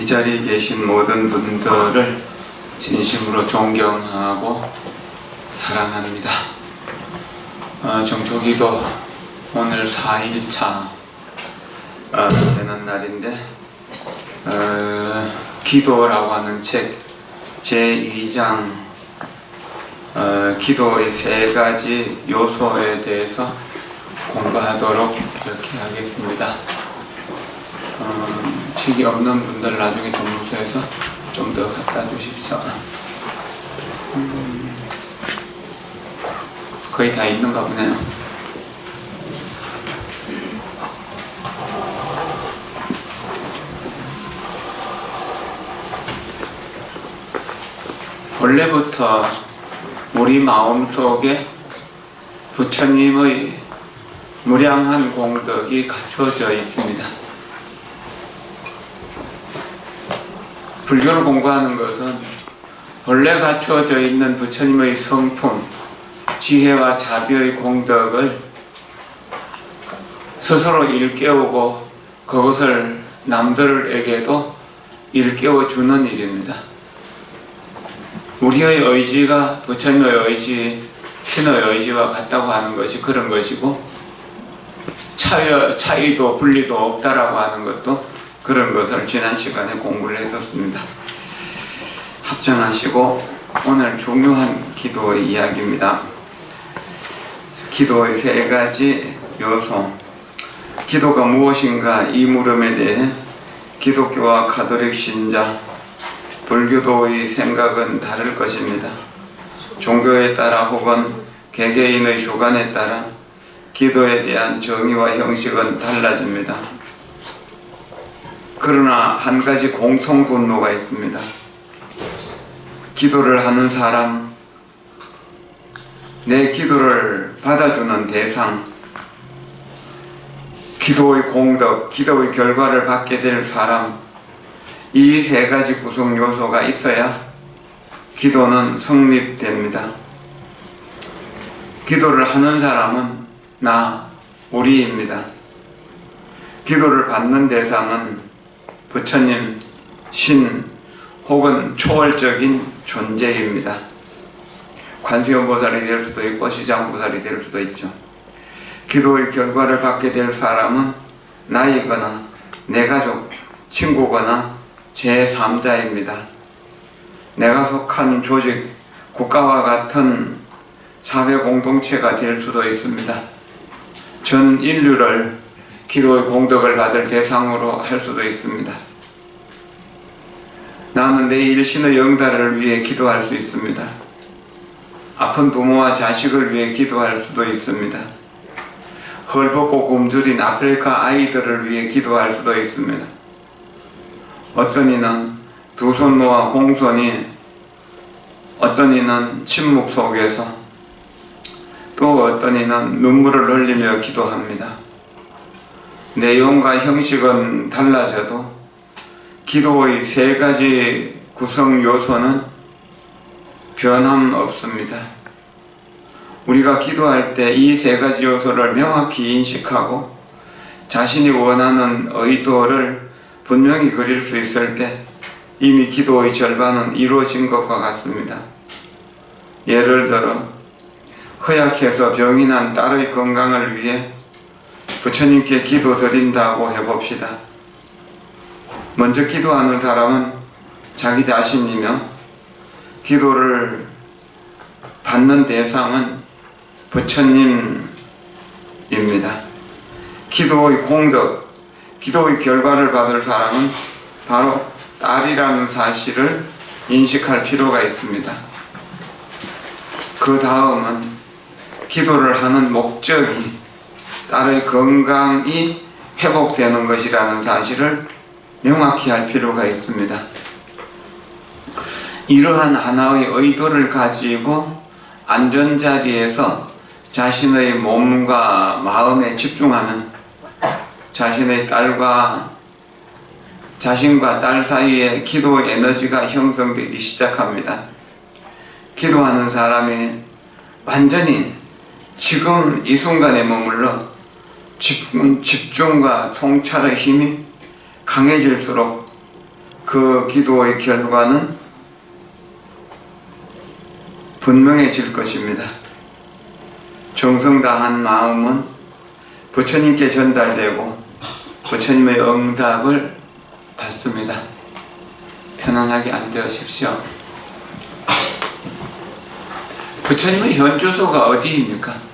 이 자리에 계신 모든 분들을 진심으로 존경하고 사랑합니다. 정토기도 오늘 4일차 되는 날인데 기도라고 하는 책 제2장 기도의 3가지 요소에 대해서 공부하도록 이렇게 하겠습니다. 책이 없는 분들 나중에 동무서에서 좀 더 갖다 주십시오. 거의 다 있는가 보네요. 원래부터 우리 마음속에 부처님의 무량한 공덕이 갖춰져 있습니다. 불교를 공부하는 것은 원래 갖춰져 있는 부처님의 성품, 지혜와 자비의 공덕을 스스로 일깨우고 그것을 남들에게도 일깨워주는 일입니다. 우리의 의지가 부처님의 의지, 신의 의지와 같다고 하는 것이 그런 것이고, 차이도 분리도 없다라고 하는 것도 그런 것을 지난 시간에 공부를 했었습니다. 합장하시고 오늘 중요한 기도의 이야기입니다. 기도의 3가지 요소. 기도가 무엇인가 이 물음에 대해 기독교와 가톨릭 신자, 불교도의 생각은 다를 것입니다. 종교에 따라 혹은 개개인의 주관에 따라 기도에 대한 정의와 형식은 달라집니다. 그러나 한 가지 공통 분모가 있습니다. 기도를 하는 사람, 내 기도를 받아주는 대상, 기도의 공덕, 기도의 결과를 받게 될 사람, 이 3가지 구성 요소가 있어야 기도는 성립됩니다. 기도를 하는 사람은 나, 우리입니다. 기도를 받는 대상은 부처님, 신 혹은 초월적인 존재입니다. 관세음보살이 될 수도 있고 시장보살이 될 수도 있죠. 기도의 결과를 받게 될 사람은 나이거나 내 가족, 친구거나 제3자입니다. 내가 속한 조직, 국가와 같은 사회 공동체가 될 수도 있습니다. 전 인류를 기도의 공덕을 받을 대상으로 할 수도 있습니다. 나는 내 일신의 영달을 위해 기도할 수 있습니다. 아픈 부모와 자식을 위해 기도할 수도 있습니다. 헐벗고 굶주린 아프리카 아이들을 위해 기도할 수도 있습니다. 어떤 이는 두 손 모아 공손히, 어떤 이는 침묵 속에서, 또 어떤 이는 눈물을 흘리며 기도합니다. 내용과 형식은 달라져도 기도의 3가지 구성 요소는 변함없습니다. 우리가 기도할 때 이 3가지 요소를 명확히 인식하고 자신이 원하는 의도를 분명히 그릴 수 있을 때 이미 기도의 절반은 이루어진 것과 같습니다. 예를 들어 허약해서 병이 난 딸의 건강을 위해 부처님께 기도드린다고 해봅시다. 먼저 기도하는 사람은 자기 자신이며 기도를 받는 대상은 부처님입니다. 기도의 공덕, 기도의 결과를 받을 사람은 바로 딸이라는 사실을 인식할 필요가 있습니다. 그 다음은 기도를 하는 목적이 딸의 건강이 회복되는 것이라는 사실을 명확히 할 필요가 있습니다. 이러한 하나의 의도를 가지고 안전자리에서 자신의 몸과 마음에 집중하면 자신과 딸 사이에 기도의 에너지가 형성되기 시작합니다. 기도하는 사람이 완전히 지금 이 순간에 머물러 집중과 통찰의 힘이 강해질수록 그 기도의 결과는 분명해질 것입니다. 정성 다한 마음은 부처님께 전달되고 부처님의 응답을 받습니다. 편안하게 앉으십시오. 부처님의 현주소가 어디입니까?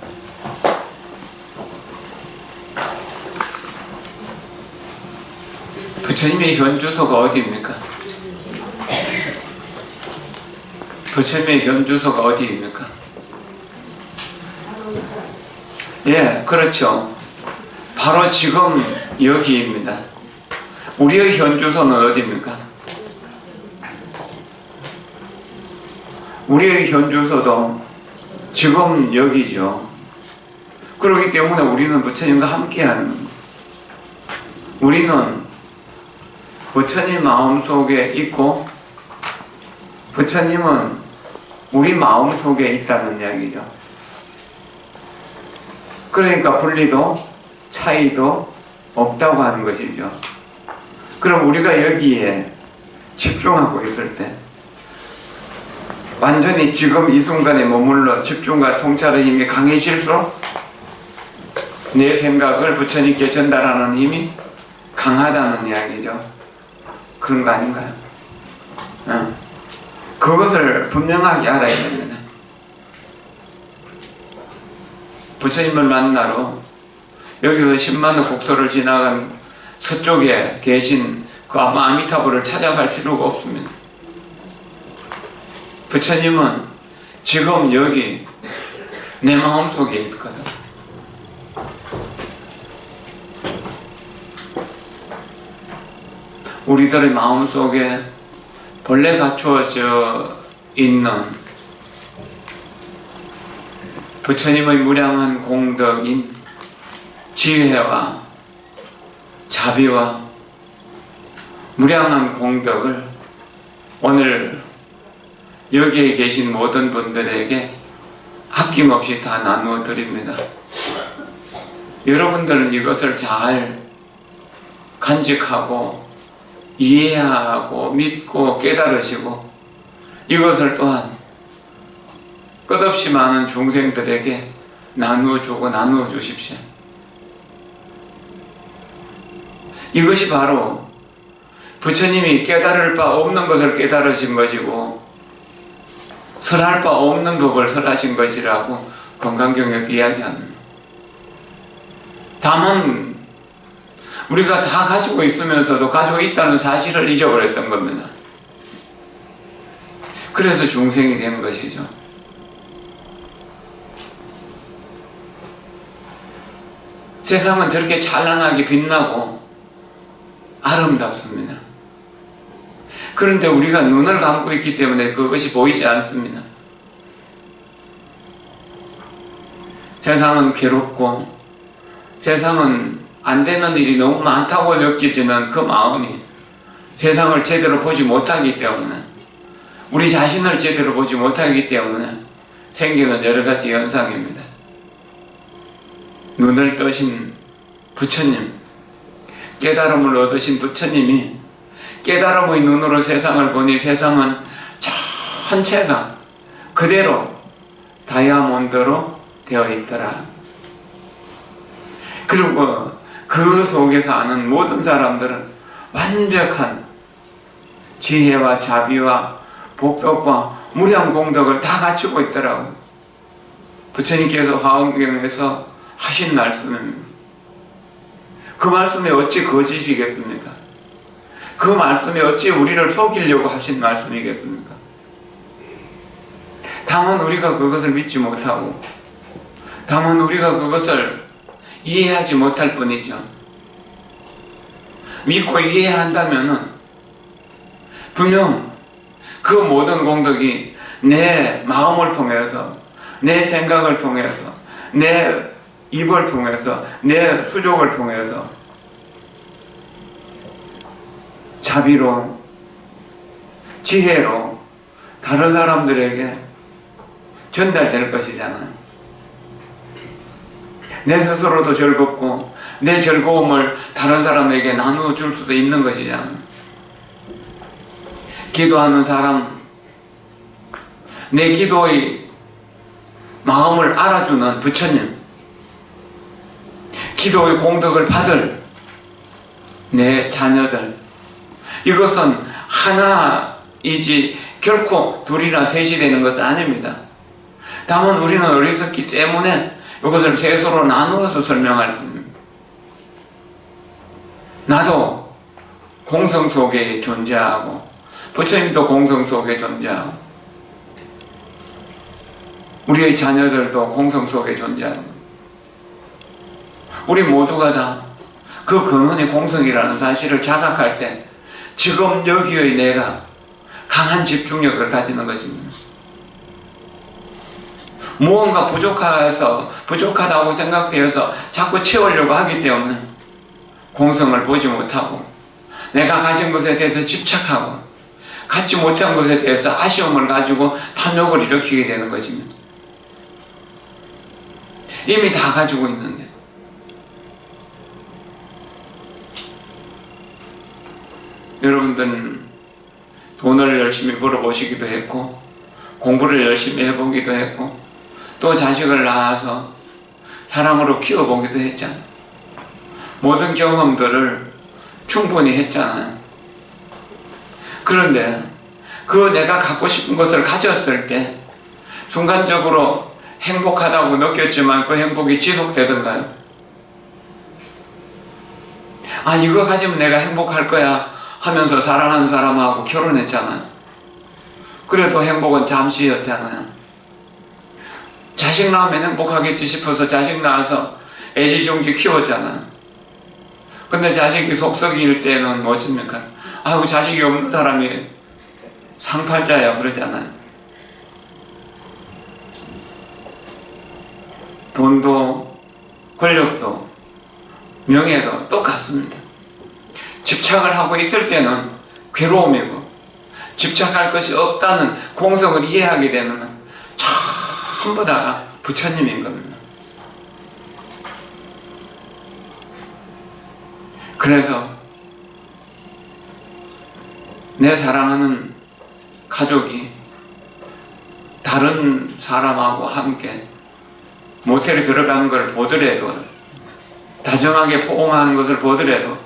부처님의 현주소가 어디입니까? 부처님의 현주소가 어디입니까? 예, 그렇죠. 바로 지금 여기입니다. 우리의 현주소는 어디입니까? 우리의 현주소도 지금 여기죠. 그렇기 때문에 우리는 부처님과 함께하는 겁니다. 우리는 부처님 마음속에 있고 부처님은 우리 마음속에 있다는 이야기죠. 그러니까 분리도 차이도 없다고 하는 것이죠. 그럼 우리가 여기에 집중하고 있을 때 완전히 지금 이 순간에 머물러 집중과 통찰의 힘이 강해질수록 내 생각을 부처님께 전달하는 힘이 강하다는 이야기죠. 그런 거 아닌가요? 그것을 분명하게 알아야 됩니다. 부처님을 만나러 여기서 10만원 국토를 지나간 서쪽에 계신 그 아미타불을 찾아갈 필요가 없습니다. 부처님은 지금 여기 내 마음속에 있거든. 우리들의 마음속에 본래 갖추어져 있는 부처님의 무량한 공덕인 지혜와 자비와 무량한 공덕을 오늘 여기에 계신 모든 분들에게 아낌없이 다 나누어 드립니다. 여러분들은 이것을 잘 간직하고 이해하고 믿고 깨달으시고 이것을 또한 끝없이 많은 중생들에게 나누어주고 나누어주십시오. 이것이 바로 부처님이 깨달을 바 없는 것을 깨달으신 것이고 설할 바 없는 법을 설하신 것이라고 건강경에서 이야기합니다. 다만 우리가 다 가지고 있으면서도 가지고 있다는 사실을 잊어버렸던 겁니다. 그래서 중생이 되는 것이죠. 세상은 저렇게 찬란하게 빛나고 아름답습니다. 그런데 우리가 눈을 감고 있기 때문에 그것이 보이지 않습니다. 세상은 괴롭고 세상은 안 되는 일이 너무 많다고 느껴지는 그 마음이 세상을 제대로 보지 못하기 때문에 우리 자신을 제대로 보지 못하기 때문에 생기는 여러 가지 현상입니다. 눈을 뜨신 부처님, 깨달음을 얻으신 부처님이 깨달음의 눈으로 세상을 보니 세상은 전체가 그대로 다이아몬드로 되어 있더라. 그리고 그 속에서 아는 모든 사람들은 완벽한 지혜와 자비와 복덕과 무량 공덕을 다 갖추고 있더라고. 부처님께서 화엄경에서 하신 말씀입니다. 그 말씀이 어찌 거짓이겠습니까? 그 말씀이 어찌 우리를 속이려고 하신 말씀이겠습니까? 다만 우리가 그것을 믿지 못하고 다만 우리가 그것을 이해하지 못할 뿐이죠. 믿고 이해한다면은 분명 그 모든 공덕이 내 마음을 통해서 내 생각을 통해서 내 입을 통해서 내 수족을 통해서 자비로 지혜로 다른 사람들에게 전달될 것이잖아요. 내 스스로도 즐겁고 내 즐거움을 다른 사람에게 나누어 줄 수도 있는 것이잖아요. 기도하는 사람, 내 기도의 마음을 알아주는 부처님, 기도의 공덕을 받을 내 자녀들, 이것은 하나이지 결코 둘이나 셋이 되는 것은 아닙니다. 다만 우리는 어리석기 때문에 이것을 셋으로 나누어서 설명할 뿐입니다. 나도 공성 속에 존재하고 부처님도 공성 속에 존재하고 우리의 자녀들도 공성 속에 존재하는 겁니다. 우리 모두가 다 그 근원의 공성이라는 사실을 자각할 때 지금 여기의 내가 강한 집중력을 가지는 것입니다. 무언가 부족하다고 생각되어서 자꾸 채우려고 하기 때문에 공성을 보지 못하고 내가 가진 것에 대해서 집착하고 갖지 못한 것에 대해서 아쉬움을 가지고 탐욕을 일으키게 되는 것입니다. 이미 다 가지고 있는데. 여러분들은 돈을 열심히 벌어보시기도 했고 공부를 열심히 해보기도 했고 또 자식을 낳아서 사랑으로 키워보기도 했잖아요. 모든 경험들을 충분히 했잖아요. 그런데 그 내가 갖고 싶은 것을 가졌을 때 순간적으로 행복하다고 느꼈지만 그 행복이 지속되던가요? 아, 이거 가지면 내가 행복할 거야 하면서 사랑하는 사람하고 결혼했잖아요. 그래도 행복은 잠시였잖아요. 자식 낳으면 행복하겠지 싶어서 자식 낳아서 애지중지 키웠잖아요. 근데 자식이 속썩일 때는 뭐집니까? 아이고, 자식이 없는 사람이 상팔자야 그러잖아요. 돈도 권력도 명예도 똑같습니다. 집착을 하고 있을 때는 괴로움이고 집착할 것이 없다는 공성을 이해하게 되면 전부 다 부처님인 겁니다. 그래서 내 사랑하는 가족이 다른 사람하고 함께 모텔에 들어가는 걸 보더라도 다정하게 포옹하는 것을 보더라도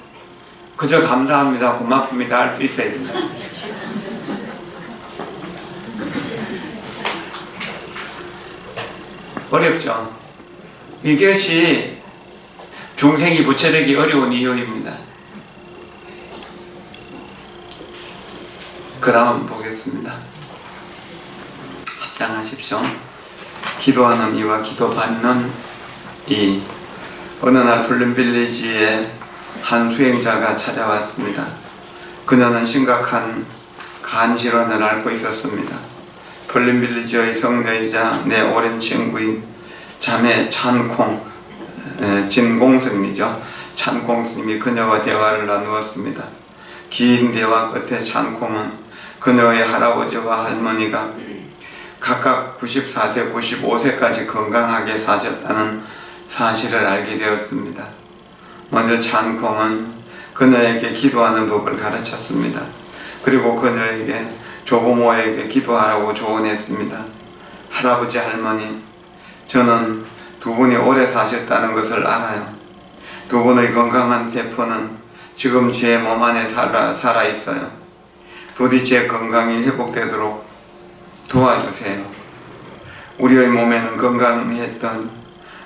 그저 감사합니다, 고맙습니다 할 수 있어야 됩니다. 어렵죠? 이것이 중생이 부처되기 어려운 이유입니다. 그 다음 보겠습니다. 합장하십시오. 기도하는 이와 기도받는 이. 어느 날 플름빌리지에 한 수행자가 찾아왔습니다. 그녀는 심각한 간 질환을 앓고 있었습니다. 플름빌리지의 성녀이자 내 오랜 친구인 자매 진공스님이죠. 찬콩스님이 그녀와 대화를 나누었습니다. 긴 대화 끝에 찬콩은 그녀의 할아버지와 할머니가 각각 94세, 95세까지 건강하게 사셨다는 사실을 알게 되었습니다. 먼저 찬콩은 그녀에게 기도하는 법을 가르쳤습니다. 그리고 그녀에게 조부모에게 기도하라고 조언했습니다. 할아버지, 할머니, 저는 두 분이 오래 사셨다는 것을 알아요. 두 분의 건강한 세포는 지금 제 몸 안에 살아 있어요. 부디 제 건강이 회복되도록 도와주세요. 우리의 몸에는 건강했던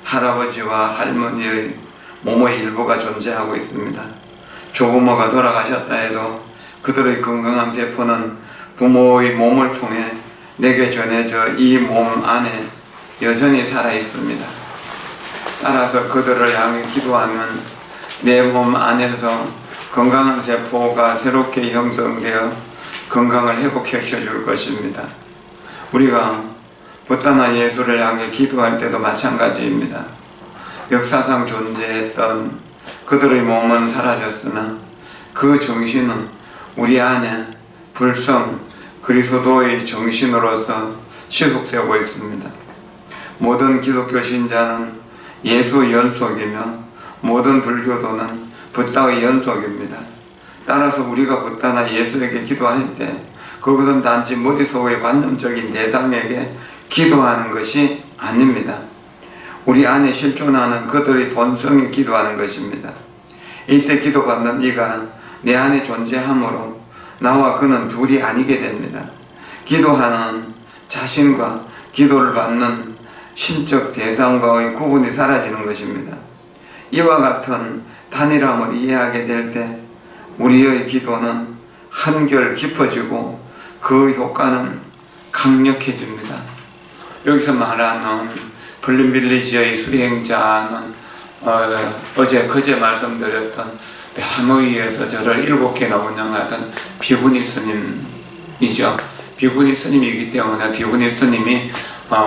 할아버지와 할머니의 몸의 일부가 존재하고 있습니다. 조부모가 돌아가셨다 해도 그들의 건강한 세포는 부모의 몸을 통해 내게 전해져 이 몸 안에 여전히 살아 있습니다. 따라서 그들을 향해 기도하면 내 몸 안에서 건강한 세포가 새롭게 형성되어 건강을 회복시켜 줄 것입니다. 우리가 붓다나 예수를 향해 기도할 때도 마찬가지입니다. 역사상 존재했던 그들의 몸은 사라졌으나 그 정신은 우리 안에 불성 그리스도의 정신으로서 지속되고 있습니다. 모든 기독교 신자는 예수 연속이며 모든 불교도는 붓다의 연속입니다. 따라서 우리가 붓다나 예수에게 기도할 때 그것은 단지 머릿속의 관념적인 대상에게 기도하는 것이 아닙니다. 우리 안에 실존하는 그들의 본성에 기도하는 것입니다. 이때 기도받는 이가 내 안에 존재하므로 나와 그는 둘이 아니게 됩니다. 기도하는 자신과 기도를 받는 신적 대상과의 구분이 사라지는 것입니다. 이와 같은 단일함을 이해하게 될 때 우리의 기도는 한결 깊어지고 그 효과는 강력해집니다. 여기서 말하는 블룸빌리지의 수행자는 그제 말씀드렸던 하노이에서 저를 7개나 운영하던 비구니 스님이죠. 비구니 스님이기 때문에 비구니 스님이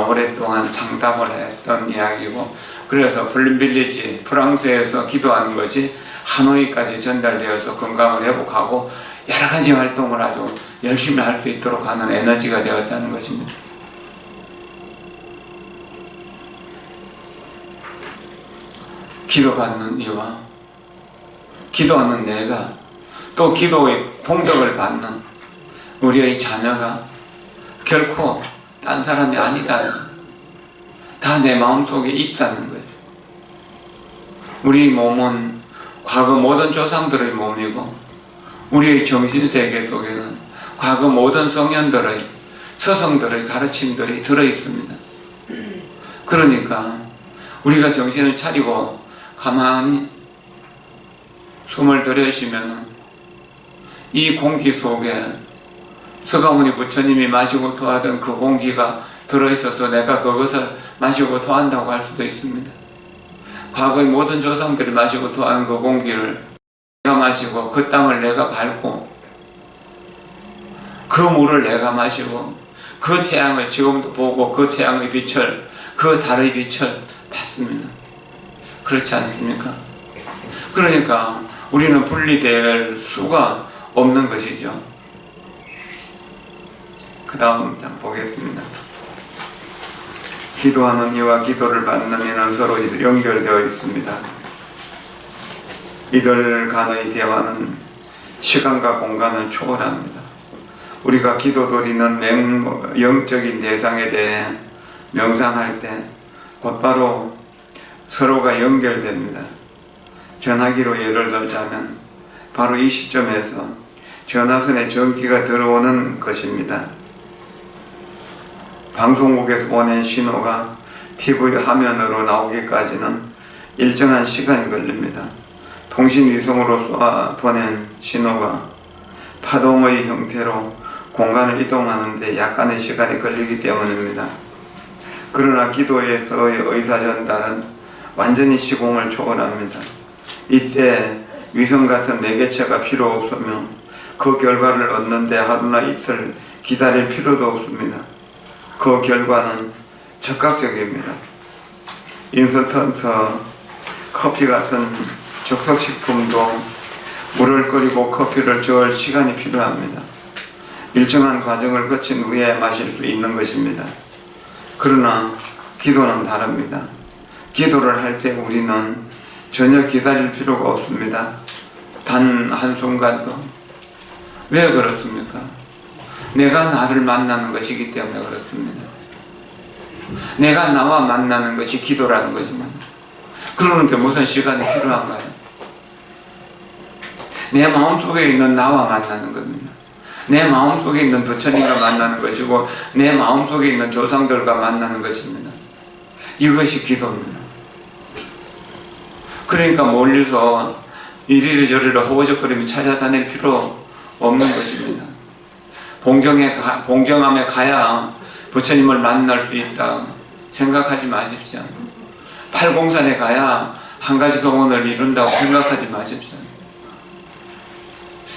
오랫동안 상담을 했던 이야기고, 그래서 블룸빌리지 프랑스에서 기도하는 것이 하노이까지 전달되어서 건강을 회복하고 여러 가지 활동을 아주 열심히 할 수 있도록 하는 에너지가 되었다는 것입니다. 기도받는 이와 기도하는 내가 또 기도의 공덕을 받는 우리의 자녀가 결코 딴 사람이 아니다. 다 내 마음속에 있다는 거죠. 우리 몸은 과거 모든 조상들의 몸이고 우리의 정신세계 속에는 과거 모든 성현들의 서성들의 가르침들이 들어있습니다. 그러니까 우리가 정신을 차리고 가만히 숨을 들여쉬면 이 공기 속에 서가모니 부처님이 마시고 토하던 그 공기가 들어있어서 내가 그것을 마시고 토한다고 할 수도 있습니다. 과거의 모든 조상들이 마시고 토한 그 공기를 내가 마시고 그 땅을 내가 밟고 그 물을 내가 마시고 그 태양을 지금도 보고 그 태양의 빛을 그 달의 빛을 받습니다. 그렇지 않습니까? 그러니까 우리는 분리될 수가 없는 것이죠. 그 다음 장 보겠습니다. 기도하는 이와 기도를 받는 이는 서로 연결되어 있습니다. 이들 간의 대화는 시간과 공간을 초월합니다. 우리가 기도 드리는 영적인 대상에 대해 명상할 때 곧바로 서로가 연결됩니다. 전화기로 예를 들자면 바로 이 시점에서 전화선에 전기가 들어오는 것입니다. 방송국에서 보낸 신호가 TV 화면으로 나오기까지는 일정한 시간이 걸립니다. 통신위성으로 쏘아 보낸 신호가 파동의 형태로 공간을 이동하는 데 약간의 시간이 걸리기 때문입니다. 그러나 기도에서의 의사전달은 완전히 시공을 초월합니다. 이때 위성 같은 매개체가 필요 없으며 그 결과를 얻는데 하루나 이틀 기다릴 필요도 없습니다. 그 결과는 즉각적입니다. 인스턴트 커피 같은 즉석식품도 물을 끓이고 커피를 저을 시간이 필요합니다. 일정한 과정을 거친 후에 마실 수 있는 것입니다. 그러나 기도는 다릅니다. 기도를 할 때 우리는 전혀 기다릴 필요가 없습니다. 단 한순간도. 왜 그렇습니까? 내가 나를 만나는 것이기 때문에 그렇습니다. 내가 나와 만나는 것이 기도라는 것입니다. 그러는데 무슨 시간이 필요한가요? 내 마음속에 있는 나와 만나는 겁니다. 내 마음속에 있는 부처님과 만나는 것이고 내 마음속에 있는 조상들과 만나는 것입니다. 이것이 기도입니다. 그러니까 멀리서 이리로 저리로 허우적거리며 찾아다닐 필요 없는 것입니다. 봉정함에 가야 부처님을 만날 수 있다 생각하지 마십시오. 팔공산에 가야 한 가지 동원을 이룬다고 생각하지 마십시오.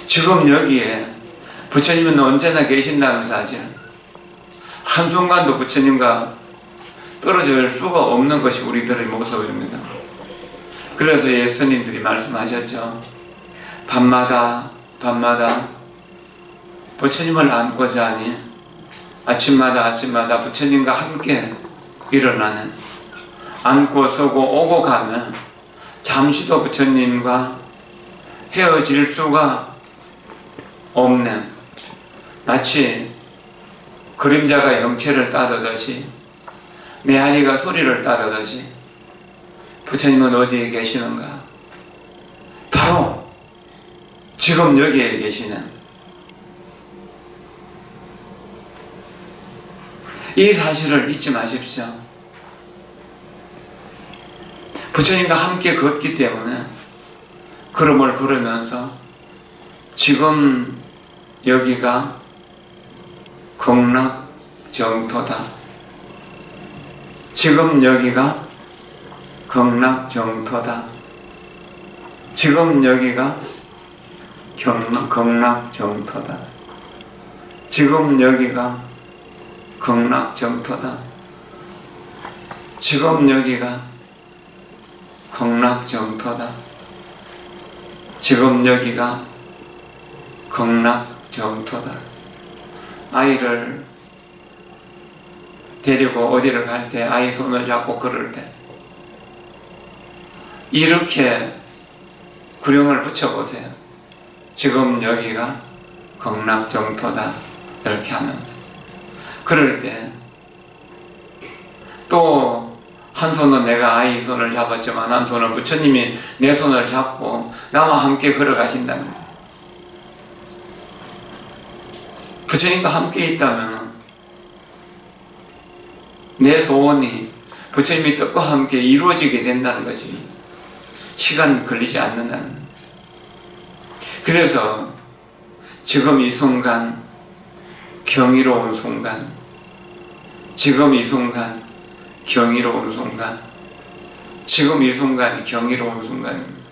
지금 여기에 부처님은 언제나 계신다는 사실, 한순간도 부처님과 떨어질 수가 없는 것이 우리들의 모습입니다. 그래서 예수님들이 말씀하셨죠. 밤마다 부처님을 안고 자니 아침마다 부처님과 함께 일어나는, 앉고 서고 오고 가면 잠시도 부처님과 헤어질 수가 없는 마치 그림자가 형체를 따르듯이, 메아리가 소리를 따르듯이 부처님은 어디에 계시는가? 바로 지금 여기에 계시는 이 사실을 잊지 마십시오. 부처님과 함께 걷기 때문에 걸음을 걸으면서 지금 여기가 극락정토다. 지금 여기가 극락정토다. 지금 여기가 극락정토다. 지금 여기가 극락정토다. 지금 여기가 극락정토다. 지금 여기가 극락정토다. 아이를 데리고 어디를 갈 때, 아이 손을 잡고 걸을 때 이렇게 구령을 붙여보세요. 지금 여기가 극락정토다. 이렇게 하면서 그럴 때 또 한 손은 내가 아이 손을 잡았지만 한 손은 부처님이 내 손을 잡고 나와 함께 걸어가신다는 거예요. 부처님과 함께 있다면 내 소원이 부처님의 뜻과 함께 이루어지게 된다는 것이 시간 걸리지 않는다는 거예요. 그래서 지금 이 순간 경이로운 순간, 지금 이 순간 경이로운 순간, 지금 이 순간이 경이로운 순간입니다.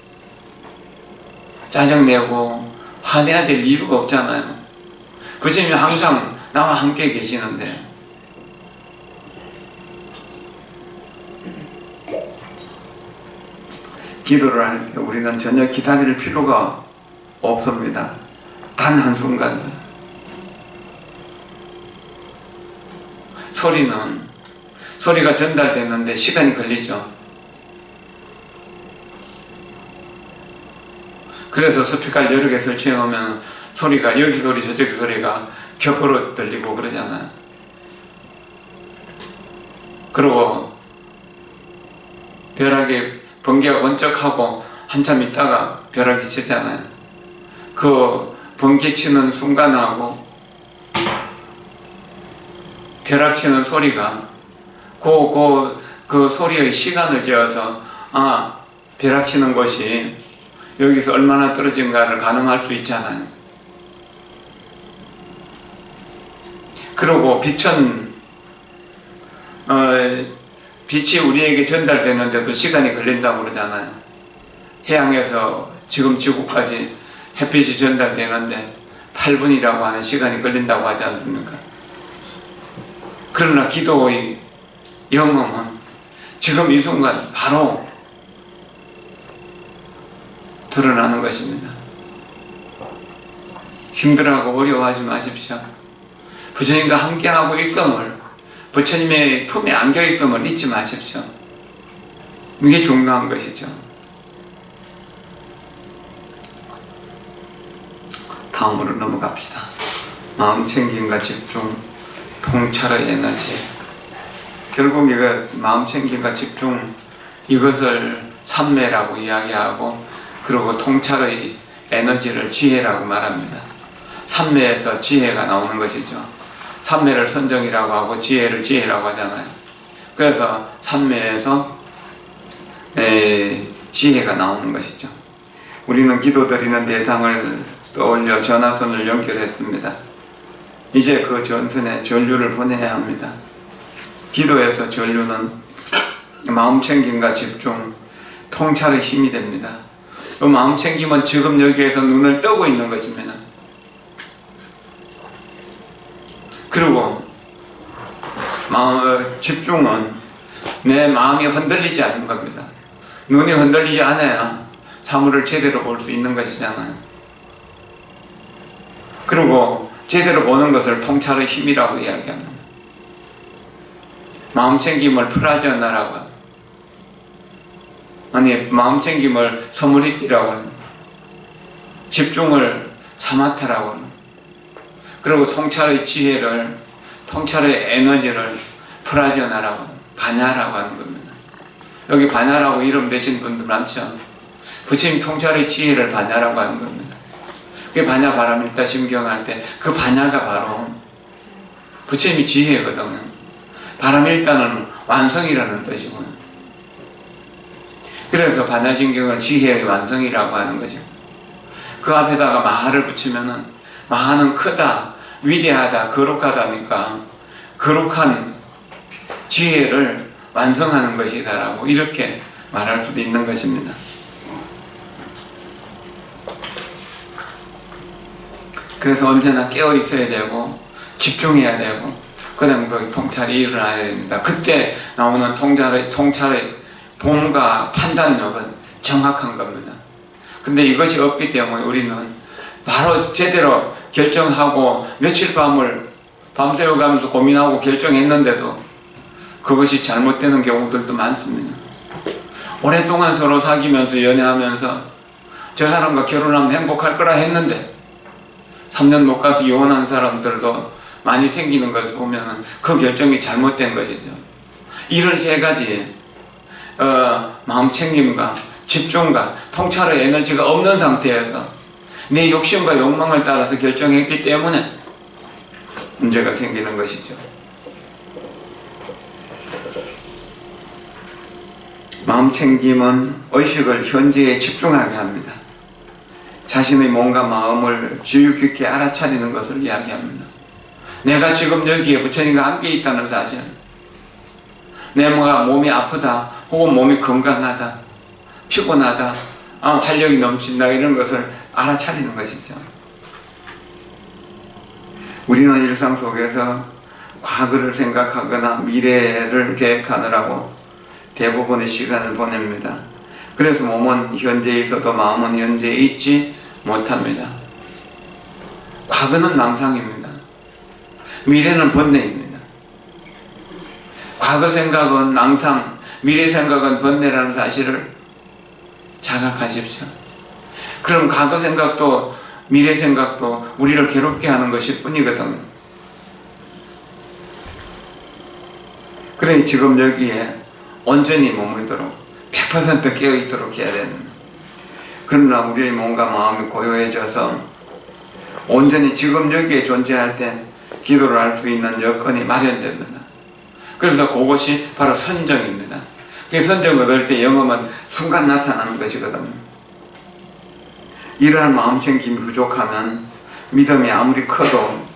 짜증내고 화내야 될 이유가 없잖아요. 부처님이 항상 나와 함께 계시는데 기도를 할 때 우리는 전혀 기다릴 필요가 없습니다. 단 한순간도. 소리가 전달됐는데 시간이 걸리죠. 그래서 스피커를 여러 개 설치해 놓으면 소리가 여기 소리 저쪽 소리가 겹으로 들리고 그러잖아요. 그리고 벼락이 번개가 번쩍하고 한참 있다가 벼락이 치잖아요. 그 번개 치는 순간하고 벼락 치는 소리가 그 소리의 시간을 재어서 벼락 치는 곳이 여기서 얼마나 떨어진가를 가늠할 수 있잖아요. 그리고 빛이 우리에게 전달되는데도 시간이 걸린다고 그러잖아요. 태양에서 지금 지구까지 햇빛이 전달되는데 8분이라고 하는 시간이 걸린다고 하지 않습니까? 그러나 기도의 영험은 지금 이 순간 바로 드러나는 것입니다. 힘들어하고 어려워하지 마십시오. 부처님과 함께하고 있음을, 부처님의 품에 안겨 있음을 잊지 마십시오. 이게 중요한 것이죠. 다음으로 넘어갑시다. 마음 챙김과 집중, 통찰의 에너지. 결국 이거 마음 챙김과 집중, 이것을 삼매라고 이야기하고, 그리고 통찰의 에너지를 지혜라고 말합니다. 삼매에서 지혜가 나오는 것이죠. 삼매를 선정이라고 하고 지혜를 지혜라고 하잖아요. 그래서 삼매에서 지혜가 나오는 것이죠. 우리는 기도드리는 대상을 떠올려 전화선을 연결했습니다. 이제 그 전선에 전류를 보내야 합니다. 기도에서 전류는 마음 챙김과 집중, 통찰의 힘이 됩니다. 그 마음 챙김은 지금 여기에서 눈을 뜨고 있는 것입니다. 그리고 집중은 내 마음이 흔들리지 않는 겁니다. 눈이 흔들리지 않아야 사물을 제대로 볼 수 있는 것이잖아요. 그리고 제대로 보는 것을 통찰의 힘이라고 이야기합니다. 마음 챙김을 프라저나라고 합니다. 마음 챙김을 서무리띠라고 합니다. 집중을 사마타라고 합니다. 그리고 통찰의 지혜를, 통찰의 에너지를 프라저나라고, 반야라고 하는 겁니다. 여기 반야라고 이름 대신 분들 많죠. 부처님 통찰의 지혜를 반야라고 하는 겁니다. 그게 반야 바라밀타 심경할 때 그 반야가 바로 부처님이 지혜거든요. 바라밀타는 완성이라는 뜻이고요. 그래서 반야심경을 지혜의 완성이라고 하는 거죠. 그 앞에다가 마하를 붙이면은 마하는 크다, 위대하다, 거룩하다니까 거룩한 지혜를 완성하는 것이다라고 이렇게 말할 수도 있는 것입니다. 그래서 언제나 깨어 있어야 되고 집중해야 되고 그다음 그 통찰이 일어나야 됩니다. 그때 나오는 통찰의 봄과 판단력은 정확한 겁니다. 근데 이것이 없기 때문에 우리는 바로 제대로 결정하고 며칠 밤을 밤새워가면서 고민하고 결정했는데도 그것이 잘못되는 경우들도 많습니다. 오랫동안 서로 사귀면서 연애하면서 저 사람과 결혼하면 행복할 거라 했는데 3년 못 가서 이혼한 사람들도 많이 생기는 것을 보면 그 결정이 잘못된 것이죠. 이런 세 가지 마음 챙김과 집중과 통찰의 에너지가 없는 상태에서 내 욕심과 욕망을 따라서 결정했기 때문에 문제가 생기는 것이죠. 마음 챙김은 의식을 현재에 집중하게 합니다. 자신의 몸과 마음을 주의 깊게 알아차리는 것을 이야기합니다. 내가 지금 여기에 부처님과 함께 있다는 사실, 내 몸이 아프다 혹은 몸이 건강하다, 피곤하다, 활력이 넘친다 이런 것을 알아차리는 것이죠. 우리는 일상 속에서 과거를 생각하거나 미래를 계획하느라고 대부분의 시간을 보냅니다. 그래서 몸은 현재에 있어도 마음은 현재에 있지 못합니다. 과거는 망상입니다. 미래는 번뇌입니다. 과거 생각은 망상, 미래 생각은 번뇌라는 사실을 자각하십시오. 그럼 과거 생각도 미래 생각도 우리를 괴롭게 하는 것일 뿐이거든요. 그래 지금 여기에 온전히 머물도록 100% 깨어있도록 해야 됩니다. 그러나 우리의 몸과 마음이 고요해져서 온전히 지금 여기에 존재할 때 기도를 할 수 있는 여건이 마련됩니다. 그래서 그것이 바로 선정입니다. 그 선정을 얻을 때 영험은 순간 나타나는 것이거든요. 이러한 마음 챙김이 부족하면 믿음이 아무리 커도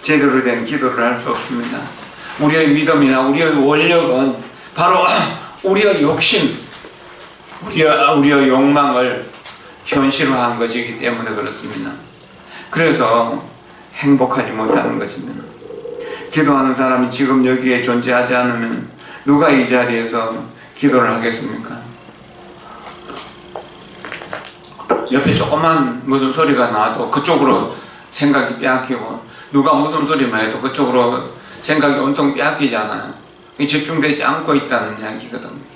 제대로 된 기도를 할 수 없습니다. 우리의 믿음이나 우리의 원력은 바로 우리의 욕심, 우리의 욕망을 현실화한 것이기 때문에 그렇습니다. 그래서 행복하지 못하는 것입니다. 기도하는 사람이 지금 여기에 존재하지 않으면 누가 이 자리에서 기도를 하겠습니까? 옆에 조그만 무슨 소리가 나도 그쪽으로 생각이 빼앗기고 누가 무슨 소리만 해도 그쪽으로 생각이 엄청 빼앗기잖아요. 집중되지 않고 있다는 이야기거든요.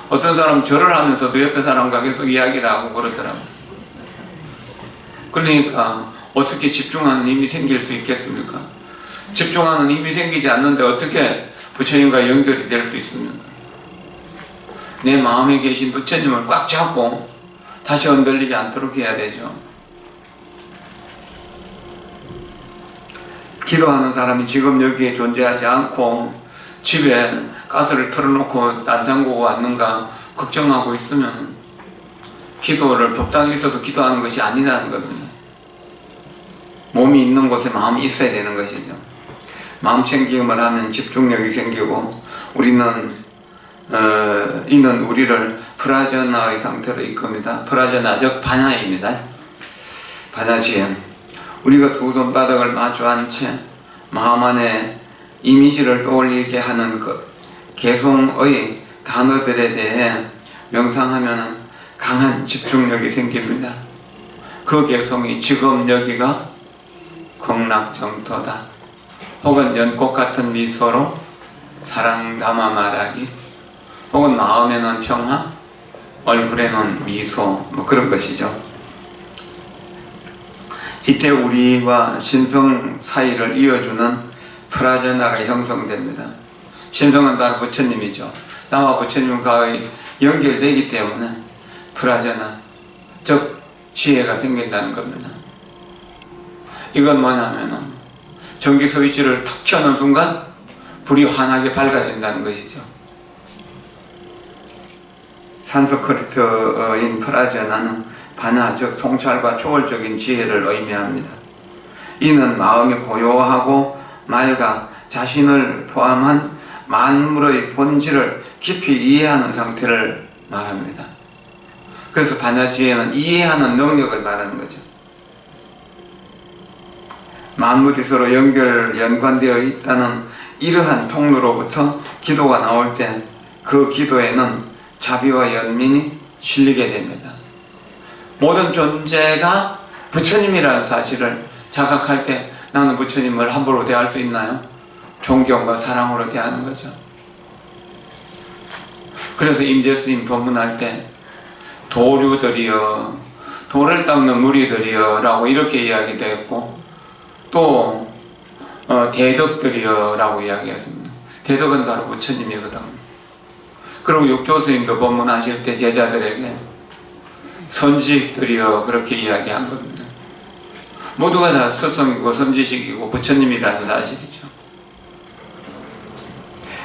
어떤 사람은 절을 하면서도 옆에 사람과 계속 이야기를 하고 그러더라고요. 그러니까 어떻게 집중하는 힘이 생길 수 있겠습니까? 집중하는 힘이 생기지 않는데 어떻게 부처님과 연결이 될 수 있습니까? 내 마음에 계신 부처님을 꽉 잡고 다시 흔들리지 않도록 해야 되죠. 기도하는 사람이 지금 여기에 존재하지 않고 집에 가스를 틀어놓고 안 잠그고 왔는가 걱정하고 있으면 기도를 법당에 있어도 기도하는 것이 아니라는 거거든요. 몸이 있는 곳에 마음이 있어야 되는 것이죠. 마음 챙김을 하면 집중력이 생기고 우리는 이는 우리를 프라저나의 상태로 이끕니다. 프라저나 즉 반야입니다. 반야지hem. 우리가 두 손바닥을 마주 한 채 마음 안에 이미지를 떠올리게 하는 그 개송의 단어들에 대해 명상하면 강한 집중력이 생깁니다. 그 개송이 지금 여기가 극락정토다. 혹은 연꽃 같은 미소로 사랑 담아 말하기. 혹은 마음에는 평화, 얼굴에는 미소, 뭐 그런 것이죠. 이때 우리와 신성 사이를 이어주는 프라제나가 형성됩니다. 신성은 바로 부처님이죠. 나와 부처님과의 연결되기 때문에 프라제나, 즉 지혜가 생긴다는 겁니다. 이건 뭐냐면은 전기 스위치를 탁 켜는 순간 불이 환하게 밝아진다는 것이죠. 산스크리트인 프라제나는 반야, 즉 통찰과 초월적인 지혜를 의미합니다. 이는 마음이 고요하고 맑아 자신을 포함한 만물의 본질을 깊이 이해하는 상태를 말합니다. 그래서 반야 지혜는 이해하는 능력을 말하는 거죠. 만물이 서로 연관되어 있다는 이러한 통로로부터 기도가 나올 때 그 기도에는 자비와 연민이 실리게 됩니다. 모든 존재가 부처님이라는 사실을 자각할 때 나는 부처님을 함부로 대할 수 있나요? 존경과 사랑으로 대하는 거죠. 그래서 임재스님 법문할 때 도류들이여, 돌을 닦는 무리들이여 라고 이렇게 이야기되었고, 또 대덕들이여 라고 이야기했습니다. 대덕은 바로 부처님이거든. 그리고 육조스님도 법문하실 때 제자들에게 선지식들이여 그렇게 이야기한 겁니다. 모두가 다 스승이고 선지식이고 부처님이라는 사실이죠.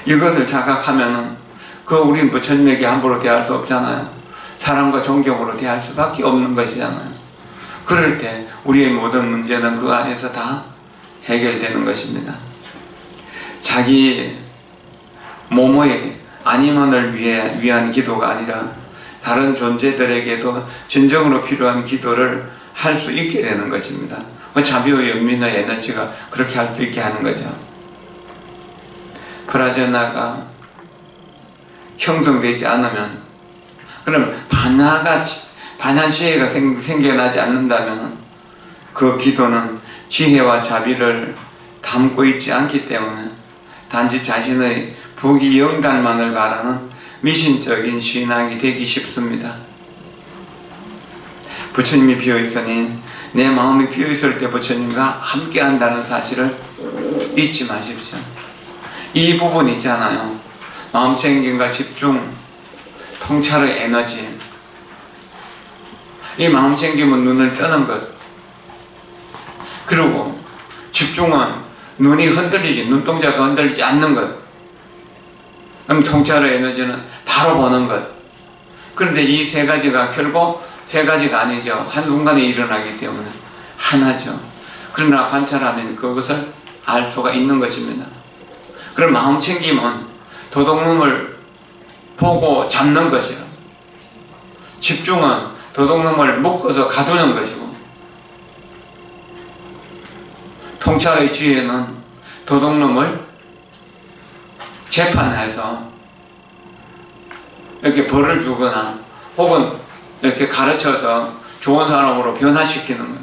이것을 자각하면은 우린 부처님에게 함부로 대할 수 없잖아요. 사랑과 존경으로 대할 수밖에 없는 것이잖아요. 그럴 때 우리의 모든 문제는 그 안에서 다 해결되는 것입니다. 자기 몸의 안임원을 위한 기도가 아니라 다른 존재들에게도 진정으로 필요한 기도를 할 수 있게 되는 것입니다. 자비와 연민의 에너지가 그렇게 할 수 있게 하는 거죠. 프라제나가 형성되지 않으면, 그럼 반야 지혜가 생겨나지 않는다면 그 기도는 지혜와 자비를 담고 있지 않기 때문에 단지 자신의 부귀영달만을 바라는 미신적인 신앙이 되기 쉽습니다. 부처님이 비어있으니 내 마음이 비어있을 때 부처님과 함께 한다는 사실을 잊지 마십시오. 이 부분 있잖아요. 마음챙김과 집중, 통찰의 에너지. 이 마음챙김은 눈을 뜨는 것. 그리고 집중은 눈이 흔들리지, 눈동자가 흔들리지 않는 것. 그럼 통찰의 에너지는 바로 보는 것. 그런데 이 세 가지가 결국 세 가지가 아니죠. 한순간에 일어나기 때문에 하나죠. 그러나 관찰하면 그것을 알 수가 있는 것입니다. 그럼 마음챙김은 도둑놈을 보고 잡는 것이요. 집중은 도둑놈을 묶어서 가두는 것이고, 통찰의 지혜는 도둑놈을 재판해서 이렇게 벌을 주거나 혹은 이렇게 가르쳐서 좋은 사람으로 변화시키는 것,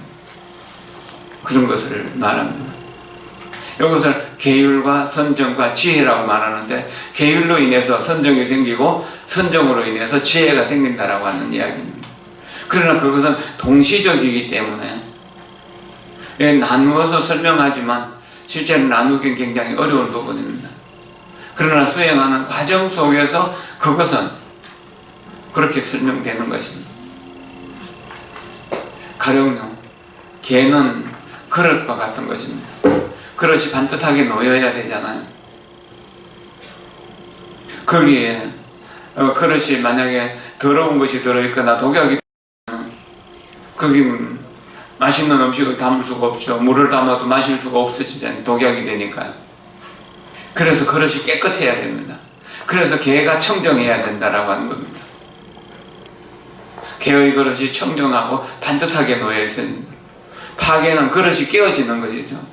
그런 것을 말합니다. 이것을 계율과 선정과 지혜라고 말하는데, 계율로 인해서 선정이 생기고 선정으로 인해서 지혜가 생긴다라고 하는 이야기입니다. 그러나 그것은 동시적이기 때문에 나누어서 설명하지만 실제로 나누긴 굉장히 어려운 부분입니다. 그러나 수행하는 과정 속에서 그것은 그렇게 설명되는 것입니다. 가령요, 개는 그릇과 같은 것입니다. 그릇이 반듯하게 놓여야 되잖아요. 거기에 그릇이 만약에 더러운 것이 들어있거나 독약이 들어있으면 거긴 맛있는 음식을 담을 수가 없죠. 물을 담아도 마실 수가 없어지잖아요. 독약이 되니까요. 그래서 그릇이 깨끗해야 됩니다. 그래서 개가 청정해야 된다라고 하는 겁니다. 개의 그릇이 청정하고 반듯하게 놓여 있어야 됩니다. 파괴는 그릇이 깨어지는 것이죠.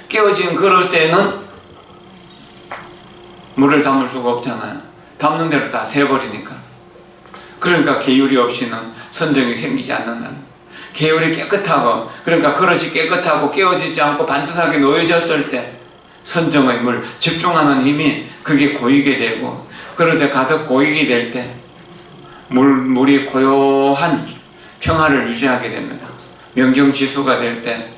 깨어진 그릇에는 물을 담을 수가 없잖아요. 담는 대로 다 새버리니까. 그러니까 계율이 없이는 선정이 생기지 않는다는 거예요. 계율이 깨끗하고, 그러니까 그릇이 깨끗하고 깨어지지 않고 반듯하게 놓여졌을 때 선정의 물, 집중하는 힘이 그게 고이게 되고, 그릇에 가득 고이게 될 때 물이 고요한 평화를 유지하게 됩니다. 명경지수가 될 때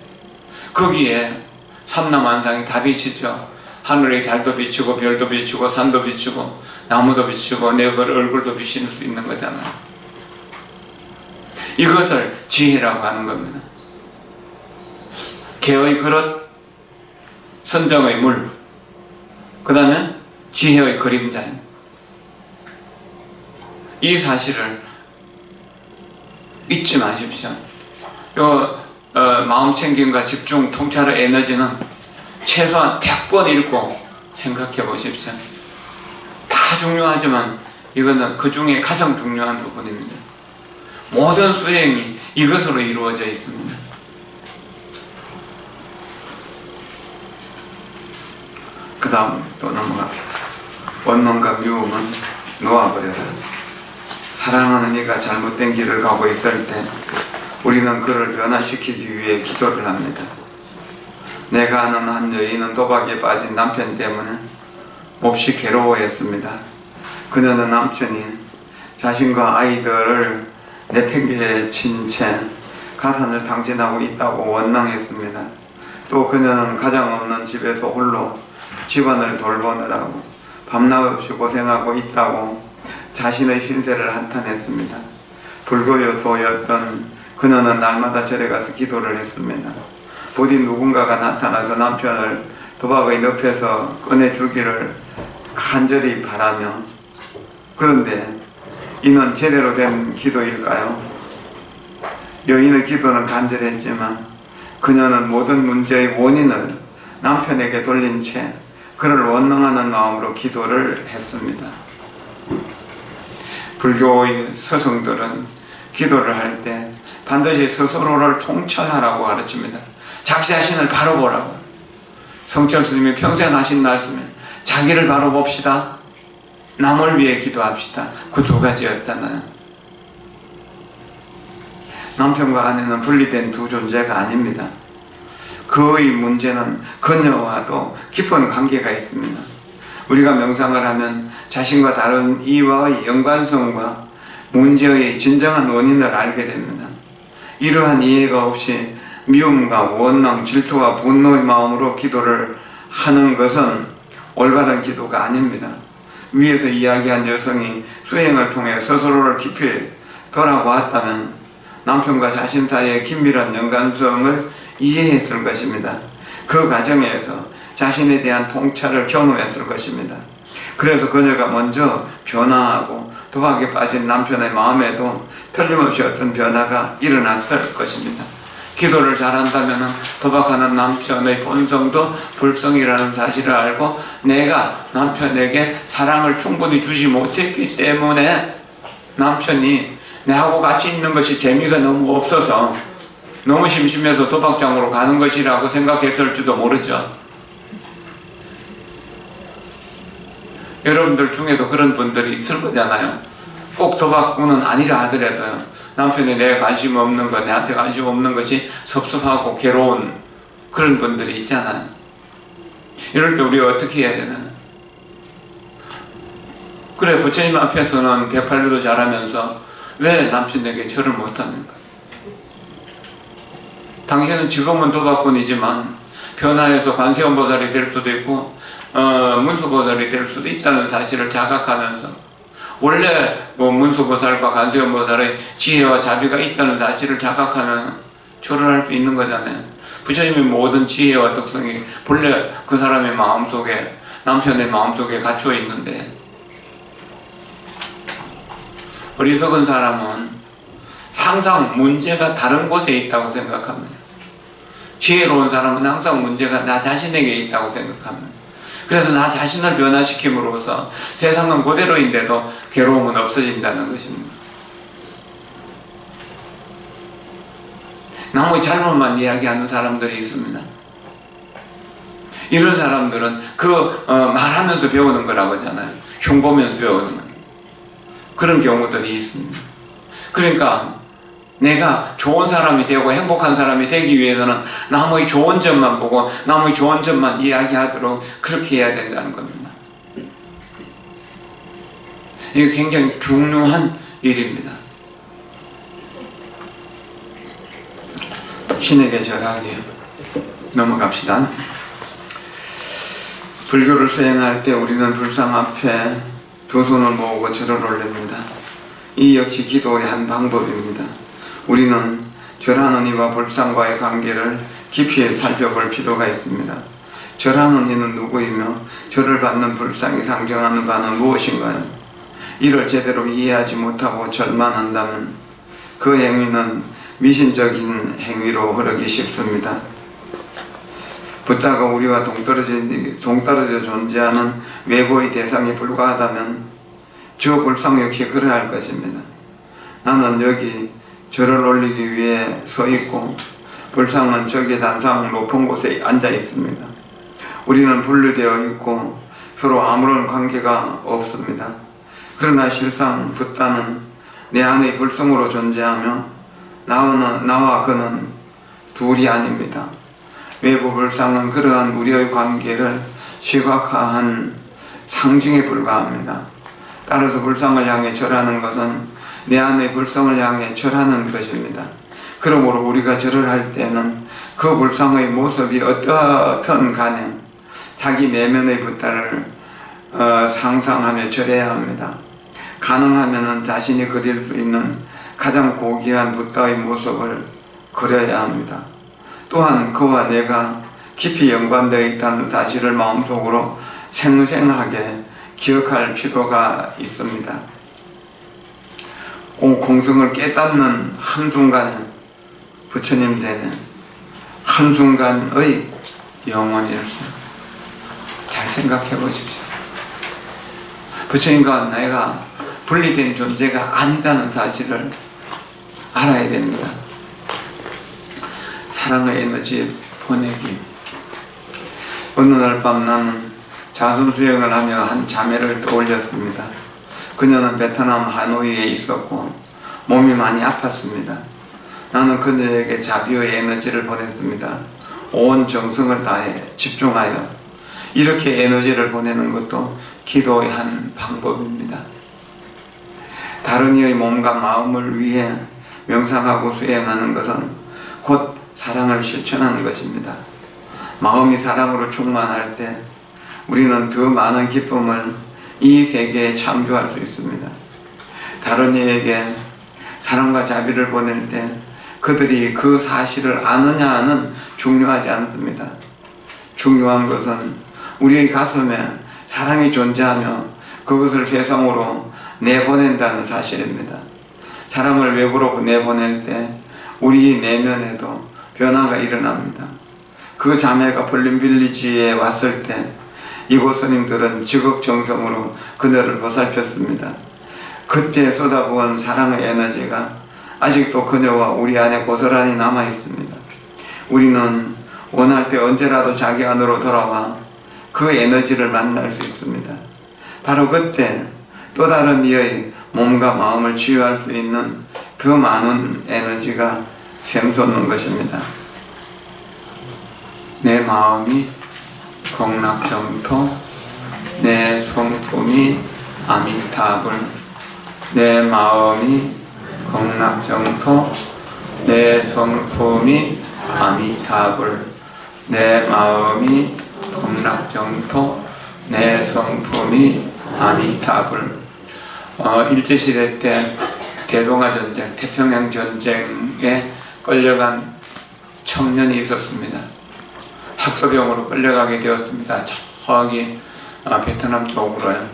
거기에 삼라만상이 다 비치죠. 하늘의 달도 비추고 별도 비추고 산도 비추고 나무도 비추고 내 얼굴도 비칠 수 있는 거잖아요. 이것을 지혜라고 하는 겁니다. 개의 그릇, 선정의 물, 그 다음에 지혜의 그림자예요. 이 사실을 잊지 마십시오. 마음 챙김과 집중, 통찰의 에너지는 최소한 100번 읽고 생각해 보십시오. 다 중요하지만 이거는 그 중에 가장 중요한 부분입니다. 모든 수행이 이것으로 이루어져 있습니다. 그 다음 또 넘어갑니다. 원망과 미움은 놓아버려라. 사랑하는 이가 잘못된 길을 가고 있을 때 우리는 그를 변화시키기 위해 기도를 합니다. 내가 아는 한 여인은 도박에 빠진 남편 때문에 몹시 괴로워했습니다. 그녀는 남편이 자신과 아이들을 내팽개에 친 채 가산을 당진하고 있다고 원망했습니다. 또 그녀는 가장 없는 집에서 홀로 집안을 돌보느라고 밤낮 없이 고생하고 있다고 자신의 신세를 한탄했습니다. 불교도였던 그녀는 날마다 절에 가서 기도를 했습니다. 부디 누군가가 나타나서 남편을 도박의 늪에서 꺼내주기를 간절히 바라며, 그런데 이는 제대로 된 기도일까요? 여인의 기도는 간절했지만 그녀는 모든 문제의 원인을 남편에게 돌린 채 그를 원망하는 마음으로 기도를 했습니다. 불교의 스승들은 기도를 할 때 반드시 스스로를 통찰하라고 가르칩니다. 자기 자신을 바로 보라고. 성철 스님이 평생 하신 말씀에 자기를 바로 봅시다, 남을 위해 기도합시다. 그 두 가지였잖아요. 남편과 아내는 분리된 두 존재가 아닙니다. 그의 문제는 그녀와도 깊은 관계가 있습니다. 우리가 명상을 하면 자신과 다른 이와의 연관성과 문제의 진정한 원인을 알게 됩니다. 이러한 이해가 없이 미움과 원망, 질투와 분노의 마음으로 기도를 하는 것은 올바른 기도가 아닙니다. 위에서 이야기한 여성이 수행을 통해 스스로를 깊이 돌아보았다면 남편과 자신 사이의 긴밀한 연관성을 이해했을 것입니다. 그 과정에서 자신에 대한 통찰을 경험했을 것입니다. 그래서 그녀가 먼저 변화하고 도박에 빠진 남편의 마음에도 틀림없이 어떤 변화가 일어났을 것입니다. 기도를 잘한다면 도박하는 남편의 본성도 불성이라는 사실을 알고 내가 남편에게 사랑을 충분히 주지 못했기 때문에 남편이 내하고 같이 있는 것이 재미가 너무 없어서 너무 심심해서 도박장으로 가는 것이라고 생각했을지도 모르죠. 여러분들 중에도 그런 분들이 있을 거잖아요. 꼭 도박꾼은 아니라 하더라도요, 남편이 내 관심 없는 것, 내한테 관심 없는 것이 섭섭하고 괴로운 그런 분들이 있잖아요. 이럴 때 우리가 어떻게 해야 되나요? 그래, 부처님 앞에서는 108류도 잘하면서 왜 남편에게 절을 못합니까? 당신은 지금은 도박꾼이지만 변화해서 관세음보살이 될 수도 있고 문수보살이 될 수도 있다는 사실을 자각하면서 원래 문수보살과 관세음보살의 지혜와 자비가 있다는 사실을 자각하면 절을 할 수 있는 거잖아요. 부처님의 모든 지혜와 덕성이 본래 그 사람의 마음속에, 남편의 마음속에 갇혀 있는데, 어리석은 사람은 항상 문제가 다른 곳에 있다고 생각합니다. 지혜로운 사람은 항상 문제가 나 자신에게 있다고 생각합니다. 그래서 나 자신을 변화시킴으로써 세상은 그대로인데도 괴로움은 없어진다는 것입니다. 남의 잘못만 이야기하는 사람들이 있습니다. 이런 사람들은 말하면서 배우는 거라고 하잖아요. 흉 보면서 배우는 거. 그런 경우들이 있습니다. 그러니까 내가 좋은 사람이 되고 행복한 사람이 되기 위해서는 남의 좋은 점만 보고 남의 좋은 점만 이야기하도록 그렇게 해야 된다는 겁니다. 이게 굉장히 중요한 일입니다. 신에게 절하기요. 넘어갑시다. 불교를 수행할 때 우리는 불상 앞에 두 손을 모으고 절을 올립니다. 이 역시 기도의 한 방법입니다. 우리는 절하는 이와 불상과의 관계를 깊이 살펴볼 필요가 있습니다. 절하는 이는 누구이며 절을 받는 불상이 상징하는 바는 무엇인가요? 이를 제대로 이해하지 못하고 절만 한다면 그 행위는 미신적인 행위로 흐르기 쉽습니다. 부자가 우리와 동떨어져 존재하는 외부의 대상이 불과하다면 저 불상 역시 그러할 것입니다. 나는 여기 절을 올리기 위해 서 있고 불상은 저기 단상 높은 곳에 앉아 있습니다. 우리는 분리되어 있고 서로 아무런 관계가 없습니다. 그러나 실상 부자는 내 안의 불성으로 존재하며 나와 그는 둘이 아닙니다. 외부 불상은 그러한 우리의 관계를 시각화한 상징에 불과합니다. 따라서 불상을 향해 절하는 것은 내 안의 불성을 향해 절하는 것입니다. 그러므로 우리가 절을 할 때는 그 불상의 모습이 어떻든 간에 자기 내면의 부자를 상상하며 절해야 합니다. 가능하면 자신이 그릴 수 있는 가장 고귀한 부자의 모습을 그려야 합니다. 또한 그와 내가 깊이 연관되어 있다는 사실을 마음속으로 생생하게 기억할 필요가 있습니다. 공성을 깨닫는 한순간에 부처님 되는 한순간의 영원일수. 잘 생각해 보십시오. 부처님과 내가 분리된 존재가 아니다는 사실을 알아야 됩니다. 사랑의 에너지 보내기. 어느 날 밤 나는 자선수행을 하며 한 자매를 떠올렸습니다. 그녀는 베트남 하노이에 있었고 몸이 많이 아팠습니다. 나는 그녀에게 자비의 에너지를 보냈습니다. 온 정성을 다해 집중하여 이렇게 에너지를 보내는 것도 기도의 한 방법입니다. 다른 이의 몸과 마음을 위해 명상하고 수행하는 것은 곧 사랑을 실천하는 것입니다. 마음이 사랑으로 충만할 때 우리는 더 많은 기쁨을 이 세계에 창조할 수 있습니다. 다른 이에게 사랑과 자비를 보낼 때 그들이 그 사실을 아느냐는 중요하지 않습니다. 중요한 것은 우리의 가슴에 사랑이 존재하며 그것을 세상으로 내보낸다는 사실입니다. 사랑을 외부로 내보낼 때 우리 내면에도 변화가 일어납니다. 그 자매가 볼림빌리지에 왔을 때 이곳 스님들은 지극정성으로 그녀를 보살폈습니다. 그때 쏟아부은 사랑의 에너지가 아직도 그녀와 우리 안에 고스란히 남아있습니다. 우리는 원할 때 언제라도 자기 안으로 돌아와 그 에너지를 만날 수 있습니다. 바로 그때 또 다른 이의 몸과 마음을 치유할 수 있는 더 많은 에너지가 샘솟는 것입니다. 내 마음이 극락정토, 내 성품이 아미타불. 내 마음이 극락정토, 내 성품이 아미타불. 내 마음이 극락정토, 내 성품이 아미타불. 일제시대 때 대동아전쟁, 태평양 전쟁에 끌려간 청년이 있었습니다. 학소병으로 끌려가게 되었습니다. 저기 베트남 쪽으로요.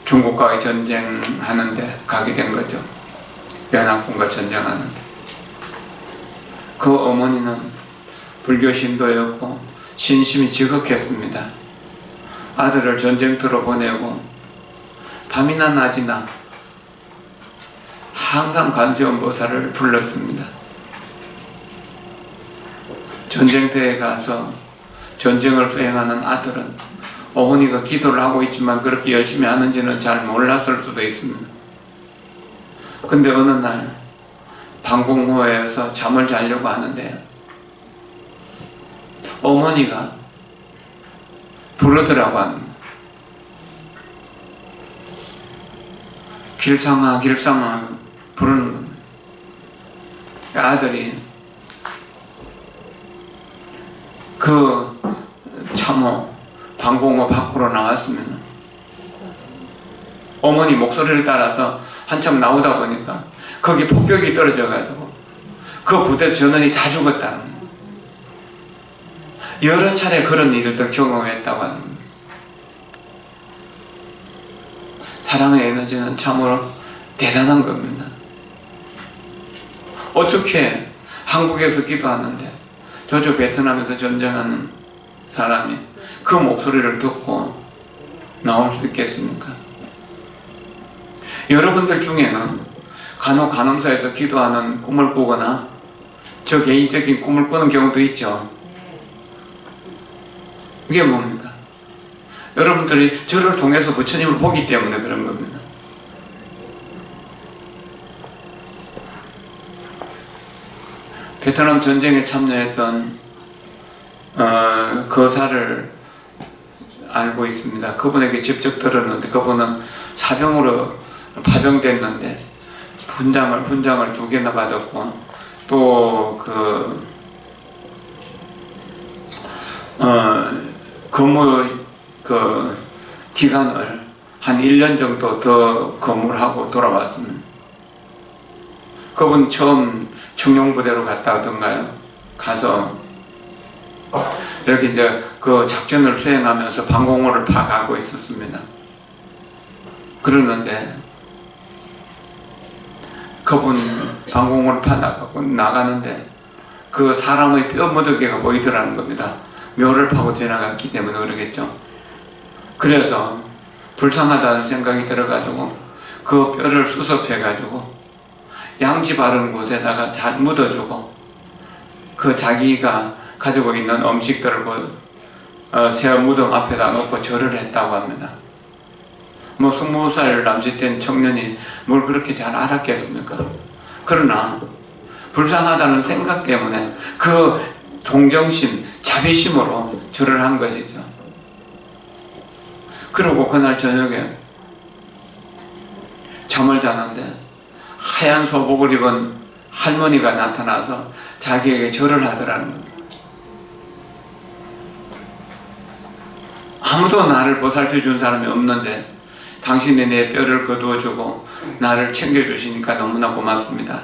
중국과의 전쟁하는데 가게 된 거죠. 연합군과 전쟁하는데. 그 어머니는 불교 신도였고 신심이 지극했습니다. 아들을 전쟁터로 보내고 밤이나 낮이나 항상 관세음보살을 불렀습니다. 전쟁터에 가서 전쟁을 수행하는 아들은 어머니가 기도를 하고 있지만 그렇게 열심히 하는지는 잘 몰랐을 수도 있습니다. 근데 어느 날 방공호에서 잠을 자려고 하는데 어머니가 부르더라고 합니다. 길상아 길상아 부르는 겁니다. 아들이 방공호 밖으로 나왔으면 어머니 목소리를 따라서 한참 나오다 보니까 거기 폭격이 떨어져 가지고 그 부대 전원이 다 죽었다는 거예요. 여러 차례 그런 일을 경험했다고 하는 거예요. 사랑의 에너지는 참으로 대단한 겁니다. 어떻게 한국에서 기도하는데 저쪽 베트남에서 전쟁하는 사람이 그 목소리를 듣고 나올 수 있겠습니까? 여러분들 중에는 간호간호사에서 기도하는 꿈을 꾸거나 저 개인적인 꿈을 꾸는 경우도 있죠. 이게 뭡니까? 여러분들이 저를 통해서 부처님을 보기 때문에 그런 겁니다. 베트남 전쟁에 참여했던 거사를 알고 있습니다. 그분에게 직접 들었는데 그분은 사병으로 파병됐는데 훈장을 2개나 받았고 또 근무 기간을 한 1년 정도 더 근무를 하고 돌아왔습니다. 그분 처음 청룡부대로 갔다 오던가요? 가서 이렇게 이제 그 작전을 수행하면서 방공호를 파가고 있었습니다. 그러는데 그분 방공호를 파나가고 나가는데 그 사람의 뼈 무더기가 보이더라는 겁니다. 묘를 파고 지나갔기 때문에 그러겠죠. 그래서 불쌍하다는 생각이 들어가지고 그 뼈를 수습해가지고 양지 바른 곳에다가 잘 묻어주고 그 자기가 가지고 있는 음식들을 새 무덤 앞에다 놓고 절을 했다고 합니다. 뭐 20살 남짓된 청년이 뭘 그렇게 잘 알았겠습니까? 그러나 불쌍하다는 생각 때문에 그 동정심, 자비심으로 절을 한 것이죠. 그리고 그날 저녁에 잠을 자는데 하얀 소복을 입은 할머니가 나타나서 자기에게 절을 하더라는 겁니다. 아무도 나를 보살펴 준 사람이 없는데 당신이 내 뼈를 거두어주고 나를 챙겨주시니까 너무나 고맙습니다.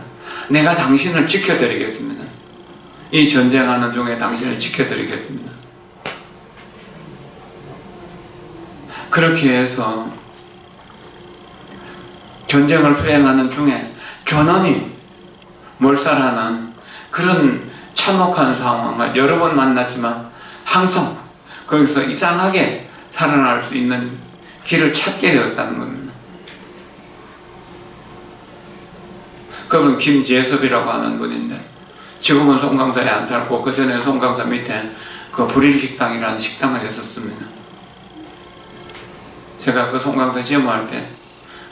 내가 당신을 지켜드리겠습니다. 이 전쟁하는 중에 당신을 지켜드리겠습니다. 그렇게 해서 전쟁을 수행하는 중에 견훤히 몰살하는 그런 참혹한 상황을 여러 번 만났지만 항상 거기서 이상하게 살아날 수 있는 길을 찾게 되었다는 겁니다. 그분 김재섭이라고 하는 분인데 지금은 송강사에 안 살고 그 전에 송강사 밑에 그 불일식당이라는 식당을 했었습니다. 제가 그 송강사 제모할 때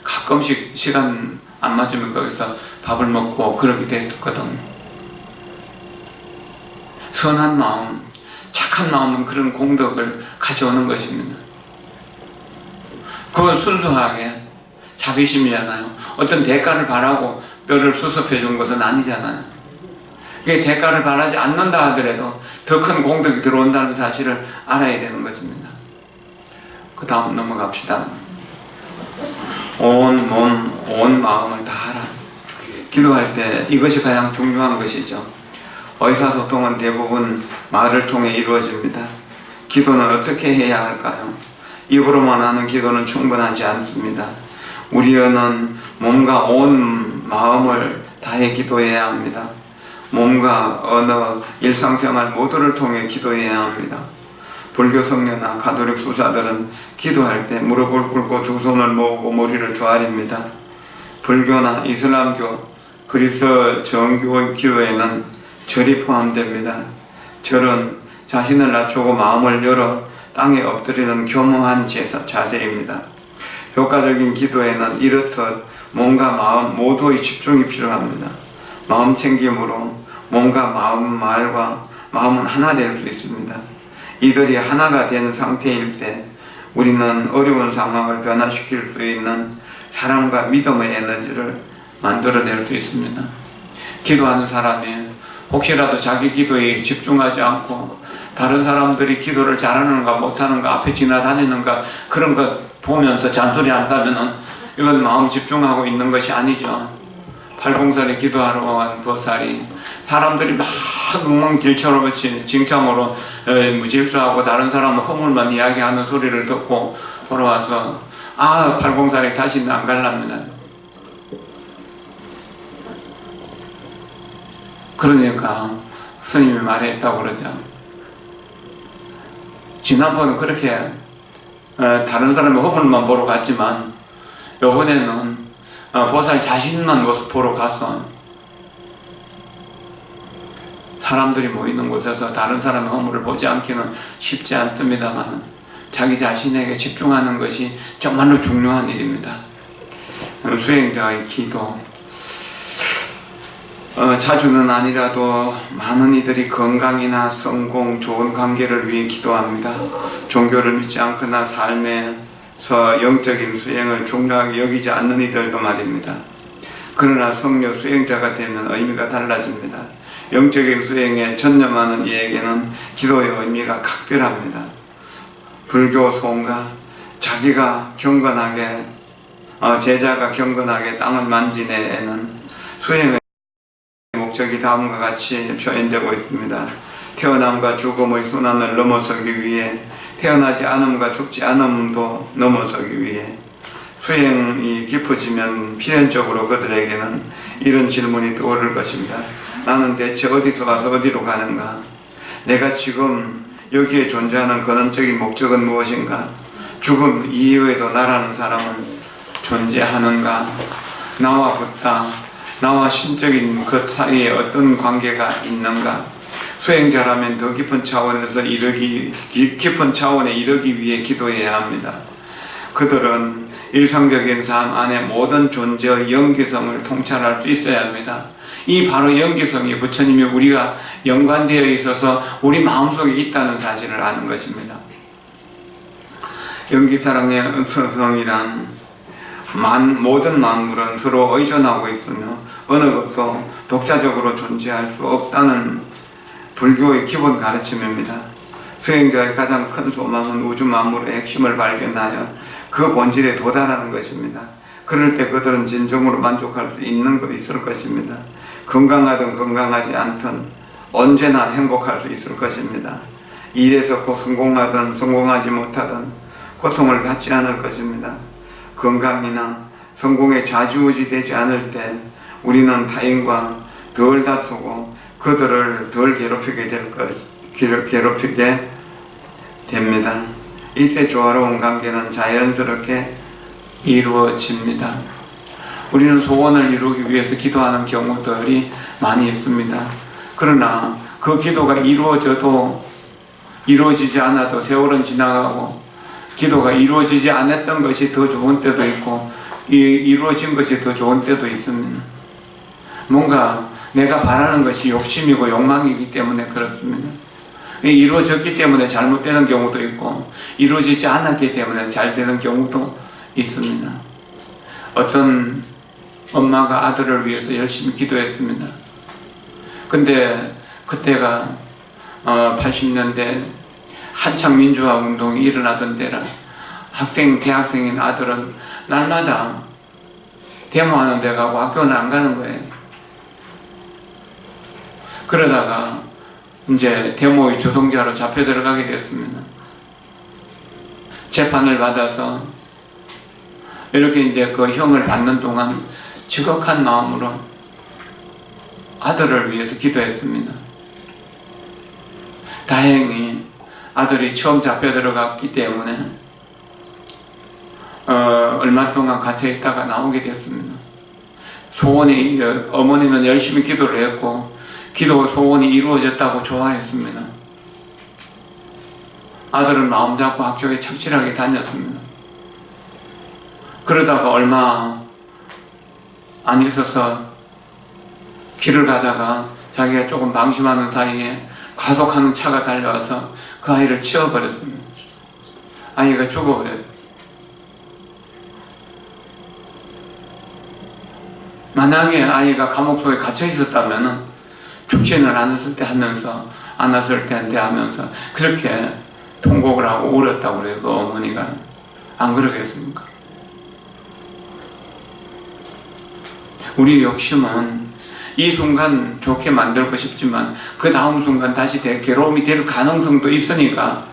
가끔씩 시간 안 맞으면 거기서 밥을 먹고 그러기도 했었거든요. 선한 마음, 착한 마음은 그런 공덕을 가져오는 것입니다. 그건 순수하게 자비심이잖아요. 어떤 대가를 바라고 뼈를 수습해 준 것은 아니잖아요. 그게 대가를 바라지 않는다 하더라도 더 큰 공덕이 들어온다는 사실을 알아야 되는 것입니다. 그 다음 넘어갑시다. 온 몸, 온 마음을 다하라. 기도할 때 이것이 가장 중요한 것이죠. 의사소통은 대부분 말을 통해 이루어집니다. 기도는 어떻게 해야 할까요? 입으로만 하는 기도는 충분하지 않습니다. 우리는 몸과 온 마음을 다해 기도해야 합니다. 몸과 언어, 일상생활 모두를 통해 기도해야 합니다. 불교 성녀나 가톨릭 수사들은 기도할 때 무릎을 꿇고 두 손을 모으고 머리를 조아립니다. 불교나 이슬람교, 그리스 정교의 기도에는 절이 포함됩니다. 절은 자신을 낮추고 마음을 열어 땅에 엎드리는 교묘한 자세입니다. 효과적인 기도에는 이렇듯 몸과 마음 모두의 집중이 필요합니다. 마음 챙김으로 몸과 마음, 말과 마음은 하나 될 수 있습니다. 이들이 하나가 된 상태일 때 우리는 어려운 상황을 변화시킬 수 있는 사랑과 믿음의 에너지를 만들어낼 수 있습니다. 기도하는 사람이 혹시라도 자기 기도에 집중하지 않고 다른 사람들이 기도를 잘하는가 못하는가 앞에 지나다니는가 그런 것 보면서 잔소리 한다면은 이건 마음 집중하고 있는 것이 아니죠. 팔공살이 기도하러 간 보살이 사람들이 막 엉망진창으로 칭찬으로 무질서하고 다른 사람은 허물만 이야기하는 소리를 듣고 돌아와서 팔공살이 다시는 안 갈랍니다. 그러니까 스님이 말했다고 그러죠. 지난번은 그렇게 다른 사람의 허물만 보러 갔지만 이번에는 보살 자신만 모습 보러 가서 사람들이 모이는 곳에서 다른 사람의 허물을 보지 않기는 쉽지 않습니다만 자기 자신에게 집중하는 것이 정말로 중요한 일입니다. 수행자의 기도 자주는 아니라도 많은 이들이 건강이나 성공, 좋은 관계를 위해 기도합니다. 종교를 믿지 않거나 삶에서 영적인 수행을 중요하게 여기지 않는 이들도 말입니다. 그러나 성료 수행자가 되면 의미가 달라집니다. 영적인 수행에 전념하는 이에게는 기도의 의미가 각별합니다. 불교 소원가 자기가 경건하게 제자가 경건하게 땅을 만진 애에는 수행의 목적이 다음과 같이 표현되고 있습니다. 태어남과 죽음의 순환을 넘어서기 위해, 태어나지 않음과 죽지 않음도 넘어서기 위해 수행이 깊어지면 필연적으로 그들에게는 이런 질문이 떠오를 것입니다. 나는 대체 어디서 와서 어디로 가는가? 내가 지금 여기에 존재하는 근원적인 목적은 무엇인가? 죽음 이후에도 나라는 사람은 존재하는가? 나와 부타, 나와 신적인 그 사이에 어떤 관계가 있는가? 수행자라면 더 깊은 차원에서 깊은 차원에 이르기 위해 기도해야 합니다. 그들은 일상적인 삶 안에 모든 존재의 영기성을 통찰할 수 있어야 합니다. 이 바로 영기성이 부처님이 우리가 연관되어 있어서 우리 마음속에 있다는 사실을 아는 것입니다. 영기사랑의 서성이란 모든 만물은 서로 의존하고 있으며 어느 것도 독자적으로 존재할 수 없다는 불교의 기본 가르침입니다. 수행자의 가장 큰 소망은 우주 만물의 핵심을 발견하여 그 본질에 도달하는 것입니다. 그럴 때 그들은 진정으로 만족할 수 있을 것입니다. 건강하든 건강하지 않든 언제나 행복할 수 있을 것입니다. 일에서 성공하든 성공하지 못하든 고통을 받지 않을 것입니다. 건강이나 성공에 좌지우지되지 않을 때 우리는 타인과 덜 다투고 그들을 덜 괴롭히게 됩니다. 이때 조화로운 관계는 자연스럽게 이루어집니다. 우리는 소원을 이루기 위해서 기도하는 경우들이 많이 있습니다. 그러나 그 기도가 이루어지지 않아도 세월은 지나가고 기도가 이루어지지 않았던 것이 더 좋은 때도 있고 이루어진 것이 더 좋은 때도 있습니다. 뭔가 내가 바라는 것이 욕심이고 욕망이기 때문에 그렇습니다. 이루어졌기 때문에 잘못되는 경우도 있고 이루어지지 않았기 때문에 잘 되는 경우도 있습니다. 어떤 엄마가 아들을 위해서 열심히 기도했습니다. 근데 그때가 80년대 한창 민주화 운동이 일어나던 때라 대학생인 아들은 날마다 데모하는 데 가고 학교는 안 가는 거예요. 그러다가 이제 데모의 주동자로 잡혀 들어가게 됐습니다. 재판을 받아서 이렇게 이제 그 형을 받는 동안 지극한 마음으로 아들을 위해서 기도했습니다. 다행히 아들이 처음 잡혀 들어갔기 때문에 얼마 동안 갇혀 있다가 나오게 됐습니다. 어머니는 열심히 기도를 했고 기도 소원이 이루어졌다고 좋아했습니다. 아들은 마음 잡고 학교에 착실하게 다녔습니다. 그러다가 얼마 안 있어서 길을 가다가 자기가 조금 방심하는 사이에 과속하는 차가 달려와서 그 아이를 치워버렸습니다. 아이가 죽어버렸어요. 만약에 아이가 감옥 속에 갇혀 있었다면 죽지는 않았을 때 하면서 안았을 텐데 하면서 그렇게 통곡을 하고 울었다고 그래요. 그 어머니가. 안 그러겠습니까? 우리 욕심은 이 순간 좋게 만들고 싶지만 그 다음 순간 다시 괴로움이 될 가능성도 있으니까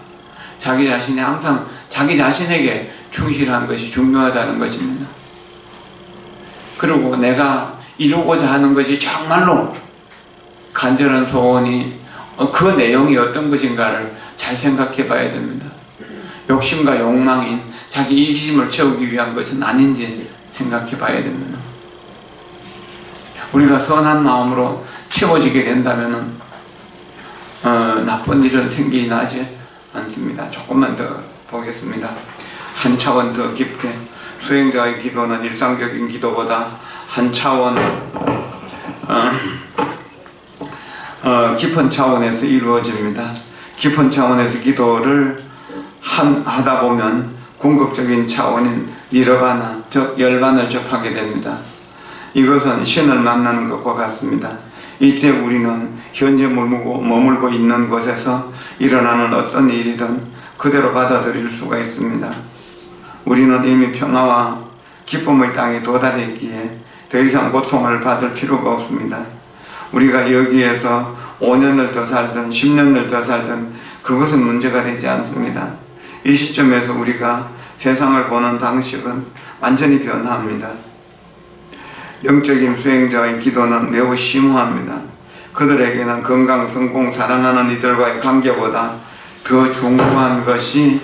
자기 자신이 항상 자기 자신에게 충실한 것이 중요하다는 것입니다. 그리고 내가 이루고자 하는 것이 정말로 간절한 소원이 그 내용이 어떤 것인가를 잘 생각해 봐야 됩니다. 욕심과 욕망인 자기 이기심을 채우기 위한 것은 아닌지 생각해 봐야 됩니다. 우리가 선한 마음으로 채워지게 된다면 나쁜 일은 생기지 나지 않습니다. 조금만 더 보겠습니다. 한 차원 더 깊게 수행자의 기도는 일상적인 기도보다 한 차원 깊은 차원에서 이루어집니다. 깊은 차원에서 기도를 하다 보면 궁극적인 차원인 니르바나, 즉 열반을 접하게 됩니다. 이것은 신을 만나는 것과 같습니다. 이때 우리는 현재 머물고 있는 곳에서 일어나는 어떤 일이든 그대로 받아들일 수가 있습니다. 우리는 이미 평화와 기쁨의 땅에 도달했기에 더 이상 고통을 받을 필요가 없습니다. 우리가 여기에서 5년을 더 살든 10년을 더 살든 그것은 문제가 되지 않습니다. 이 시점에서 우리가 세상을 보는 방식은 완전히 변화합니다. 영적인 수행자의 기도는 매우 심오합니다. 그들에게는 건강, 성공, 사랑하는 이들과의 관계보다 더 중요한 것이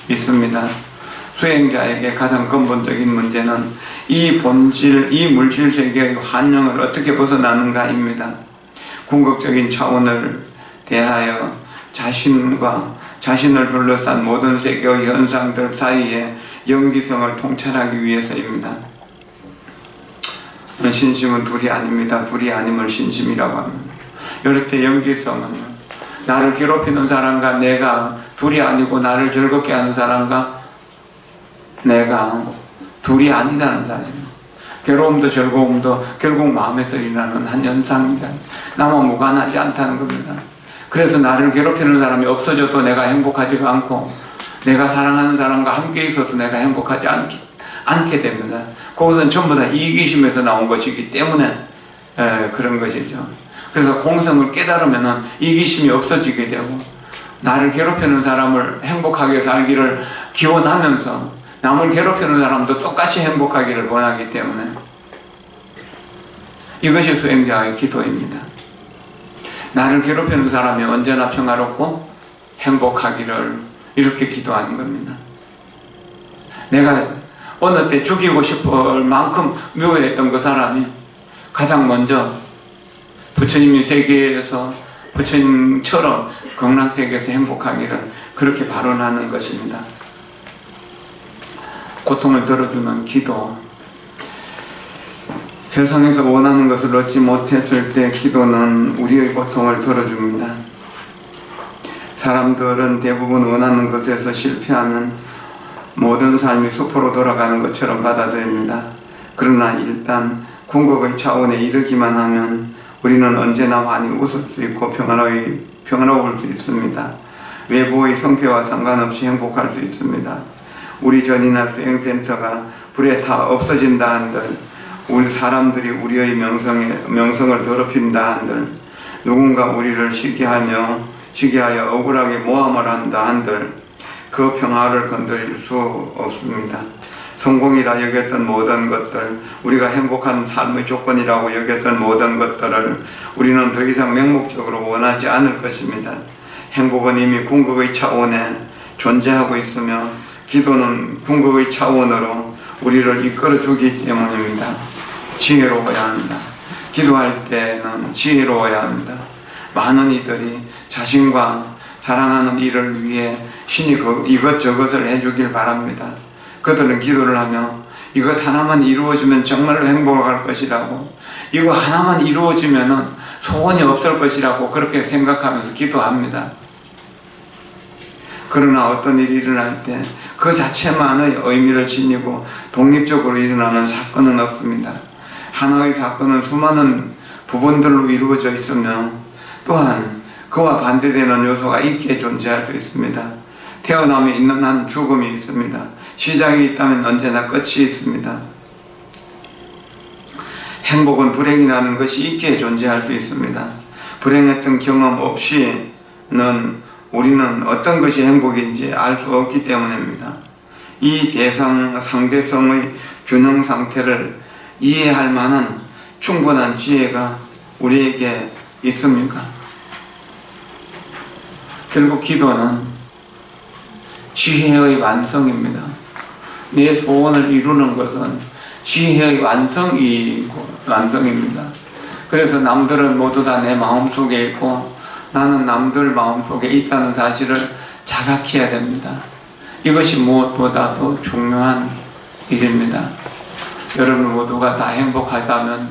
있습니다. 수행자에게 가장 근본적인 문제는 이 본질, 이 물질 세계의 환영을 어떻게 벗어나는가입니다. 궁극적인 차원을 대하여 자신을 둘러싼 모든 세계의 현상들 사이에 영기성을 통찰하기 위해서입니다. 신심은 둘이 아닙니다. 둘이 아님을 신심이라고 합니다. 이럴 때 영기성은 나를 괴롭히는 사람과 내가 둘이 아니고 나를 즐겁게 하는 사람과 내가 둘이 아니다는 사실입니다. 괴로움도 즐거움도 결국 마음에서 일어나는 한 현상입니다. 나와 무관하지 않다는 겁니다. 그래서 나를 괴롭히는 사람이 없어져도 내가 행복하지가 않고 내가 사랑하는 사람과 함께 있어도 내가 행복하지 않게 됩니다. 그것은 전부 다 이기심에서 나온 것이기 때문에 그런 것이죠. 그래서 공성을 깨달으면 이기심이 없어지게 되고 나를 괴롭히는 사람을 행복하게 살기를 기원하면서 남을 괴롭히는 사람도 똑같이 행복하기를 원하기 때문에 이것이 수행자의 기도입니다. 나를 괴롭히는 사람이 언제나 평화롭고 행복하기를 이렇게 기도하는 겁니다. 내가 어느 때 죽이고 싶을 만큼 미워했던 그 사람이 가장 먼저 부처님이 세계에서 부처님처럼 극락세계에서 행복하기를 그렇게 발언하는 것입니다. 고통을 덜어주는 기도. 세상에서 원하는 것을 얻지 못했을 때 기도는 우리의 고통을 덜어줍니다. 사람들은 대부분 원하는 것에서 실패하면 모든 삶이 수포로 돌아가는 것처럼 받아들입니다. 그러나 일단 궁극의 차원에 이르기만 하면 우리는 언제나 환히 웃을 수 있고 평화로울 수 있습니다. 외부의 성패와 상관없이 행복할 수 있습니다. 우리 전이나 수행센터가 불에 타 없어진다 한들, 우리 사람들이 우리의 명성을 더럽힌다 한들, 누군가 우리를 시기하여 억울하게 모함을 한다 한들 그 평화를 건드릴 수 없습니다. 성공이라 여겼던 모든 것들, 우리가 행복한 삶의 조건이라고 여겼던 모든 것들을 우리는 더 이상 맹목적으로 원하지 않을 것입니다. 행복은 이미 궁극의 차원에 존재하고 있으며 기도는 궁극의 차원으로 우리를 이끌어주기 때문입니다. 지혜로워야 합니다. 기도할 때는 지혜로워야 합니다. 많은 이들이 자신과 사랑하는 이를 위해 신이 이것저것을 해주길 바랍니다. 그들은 기도를 하며 이것 하나만 이루어지면 정말로 행복할 것이라고, 이거 하나만 이루어지면 소원이 없을 것이라고 그렇게 생각하면서 기도합니다. 그러나 어떤 일이 일어날 때 그 자체만의 의미를 지니고 독립적으로 일어나는 사건은 없습니다. 하나의 사건은 수많은 부분들로 이루어져 있으며 또한 그와 반대되는 요소가 있기에 존재할 수 있습니다. 태어남이 있는 한 죽음이 있습니다. 시작이 있다면 언제나 끝이 있습니다. 행복은 불행이라는 것이 있기에 존재할 수 있습니다. 불행했던 경험 없이는 우리는 어떤 것이 행복인지 알 수 없기 때문입니다. 이 상대성의 균형 상태를 이해할 만한 충분한 지혜가 우리에게 있습니까? 결국 기도는 지혜의 완성입니다. 내 소원을 이루는 것은 지혜의 완성입니다. 그래서 남들은 모두 다 내 마음속에 있고 나는 남들 마음속에 있다는 사실을 자각해야 됩니다. 이것이 무엇보다도 중요한 일입니다. 여러분 모두가 다 행복하다면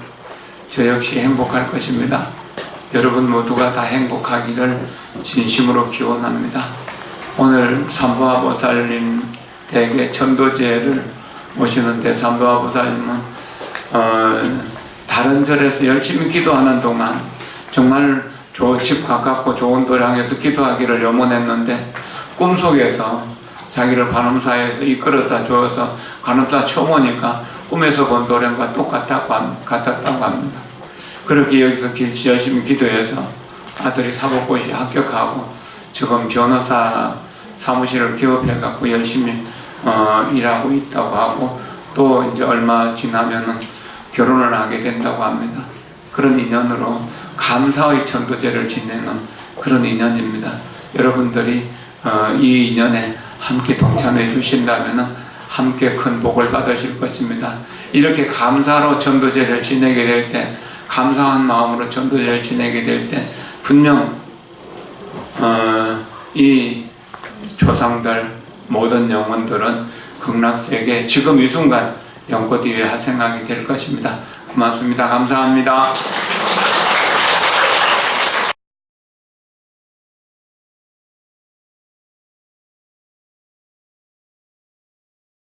저 역시 행복할 것입니다. 여러분 모두가 다 행복하기를 진심으로 기원합니다. 오늘 삼부아보살님 댁에 천도제를 모시는데 삼부아보살님은 다른 절에서 열심히 기도하는 동안 정말 집 가깝고 좋은 도량에서 기도하기를 염원했는데 꿈속에서 자기를 관음사에서 이끌어다 주어서 관음사 처음 오니까 꿈에서 본 도량과 같았다고 합니다. 그렇게 여기서 열심히 기도해서 아들이 사법고시 합격하고 지금 변호사 사무실을 개업해갖고 열심히 일하고 있다고 하고 또 이제 얼마 지나면은 결혼을 하게 된다고 합니다. 그런 인연으로 감사의 천도제를 지내는 그런 인연입니다. 여러분들이 이 인연에 함께 동참해 주신다면 함께 큰 복을 받으실 것입니다. 이렇게 감사로 천도제를 지내게 될 때, 감사한 마음으로 천도제를 지내게 될 때 분명 이 조상들 모든 영혼들은 극락세계 지금 이 순간 연꽃 위에 하생하게 될 것입니다. 고맙습니다. 감사합니다.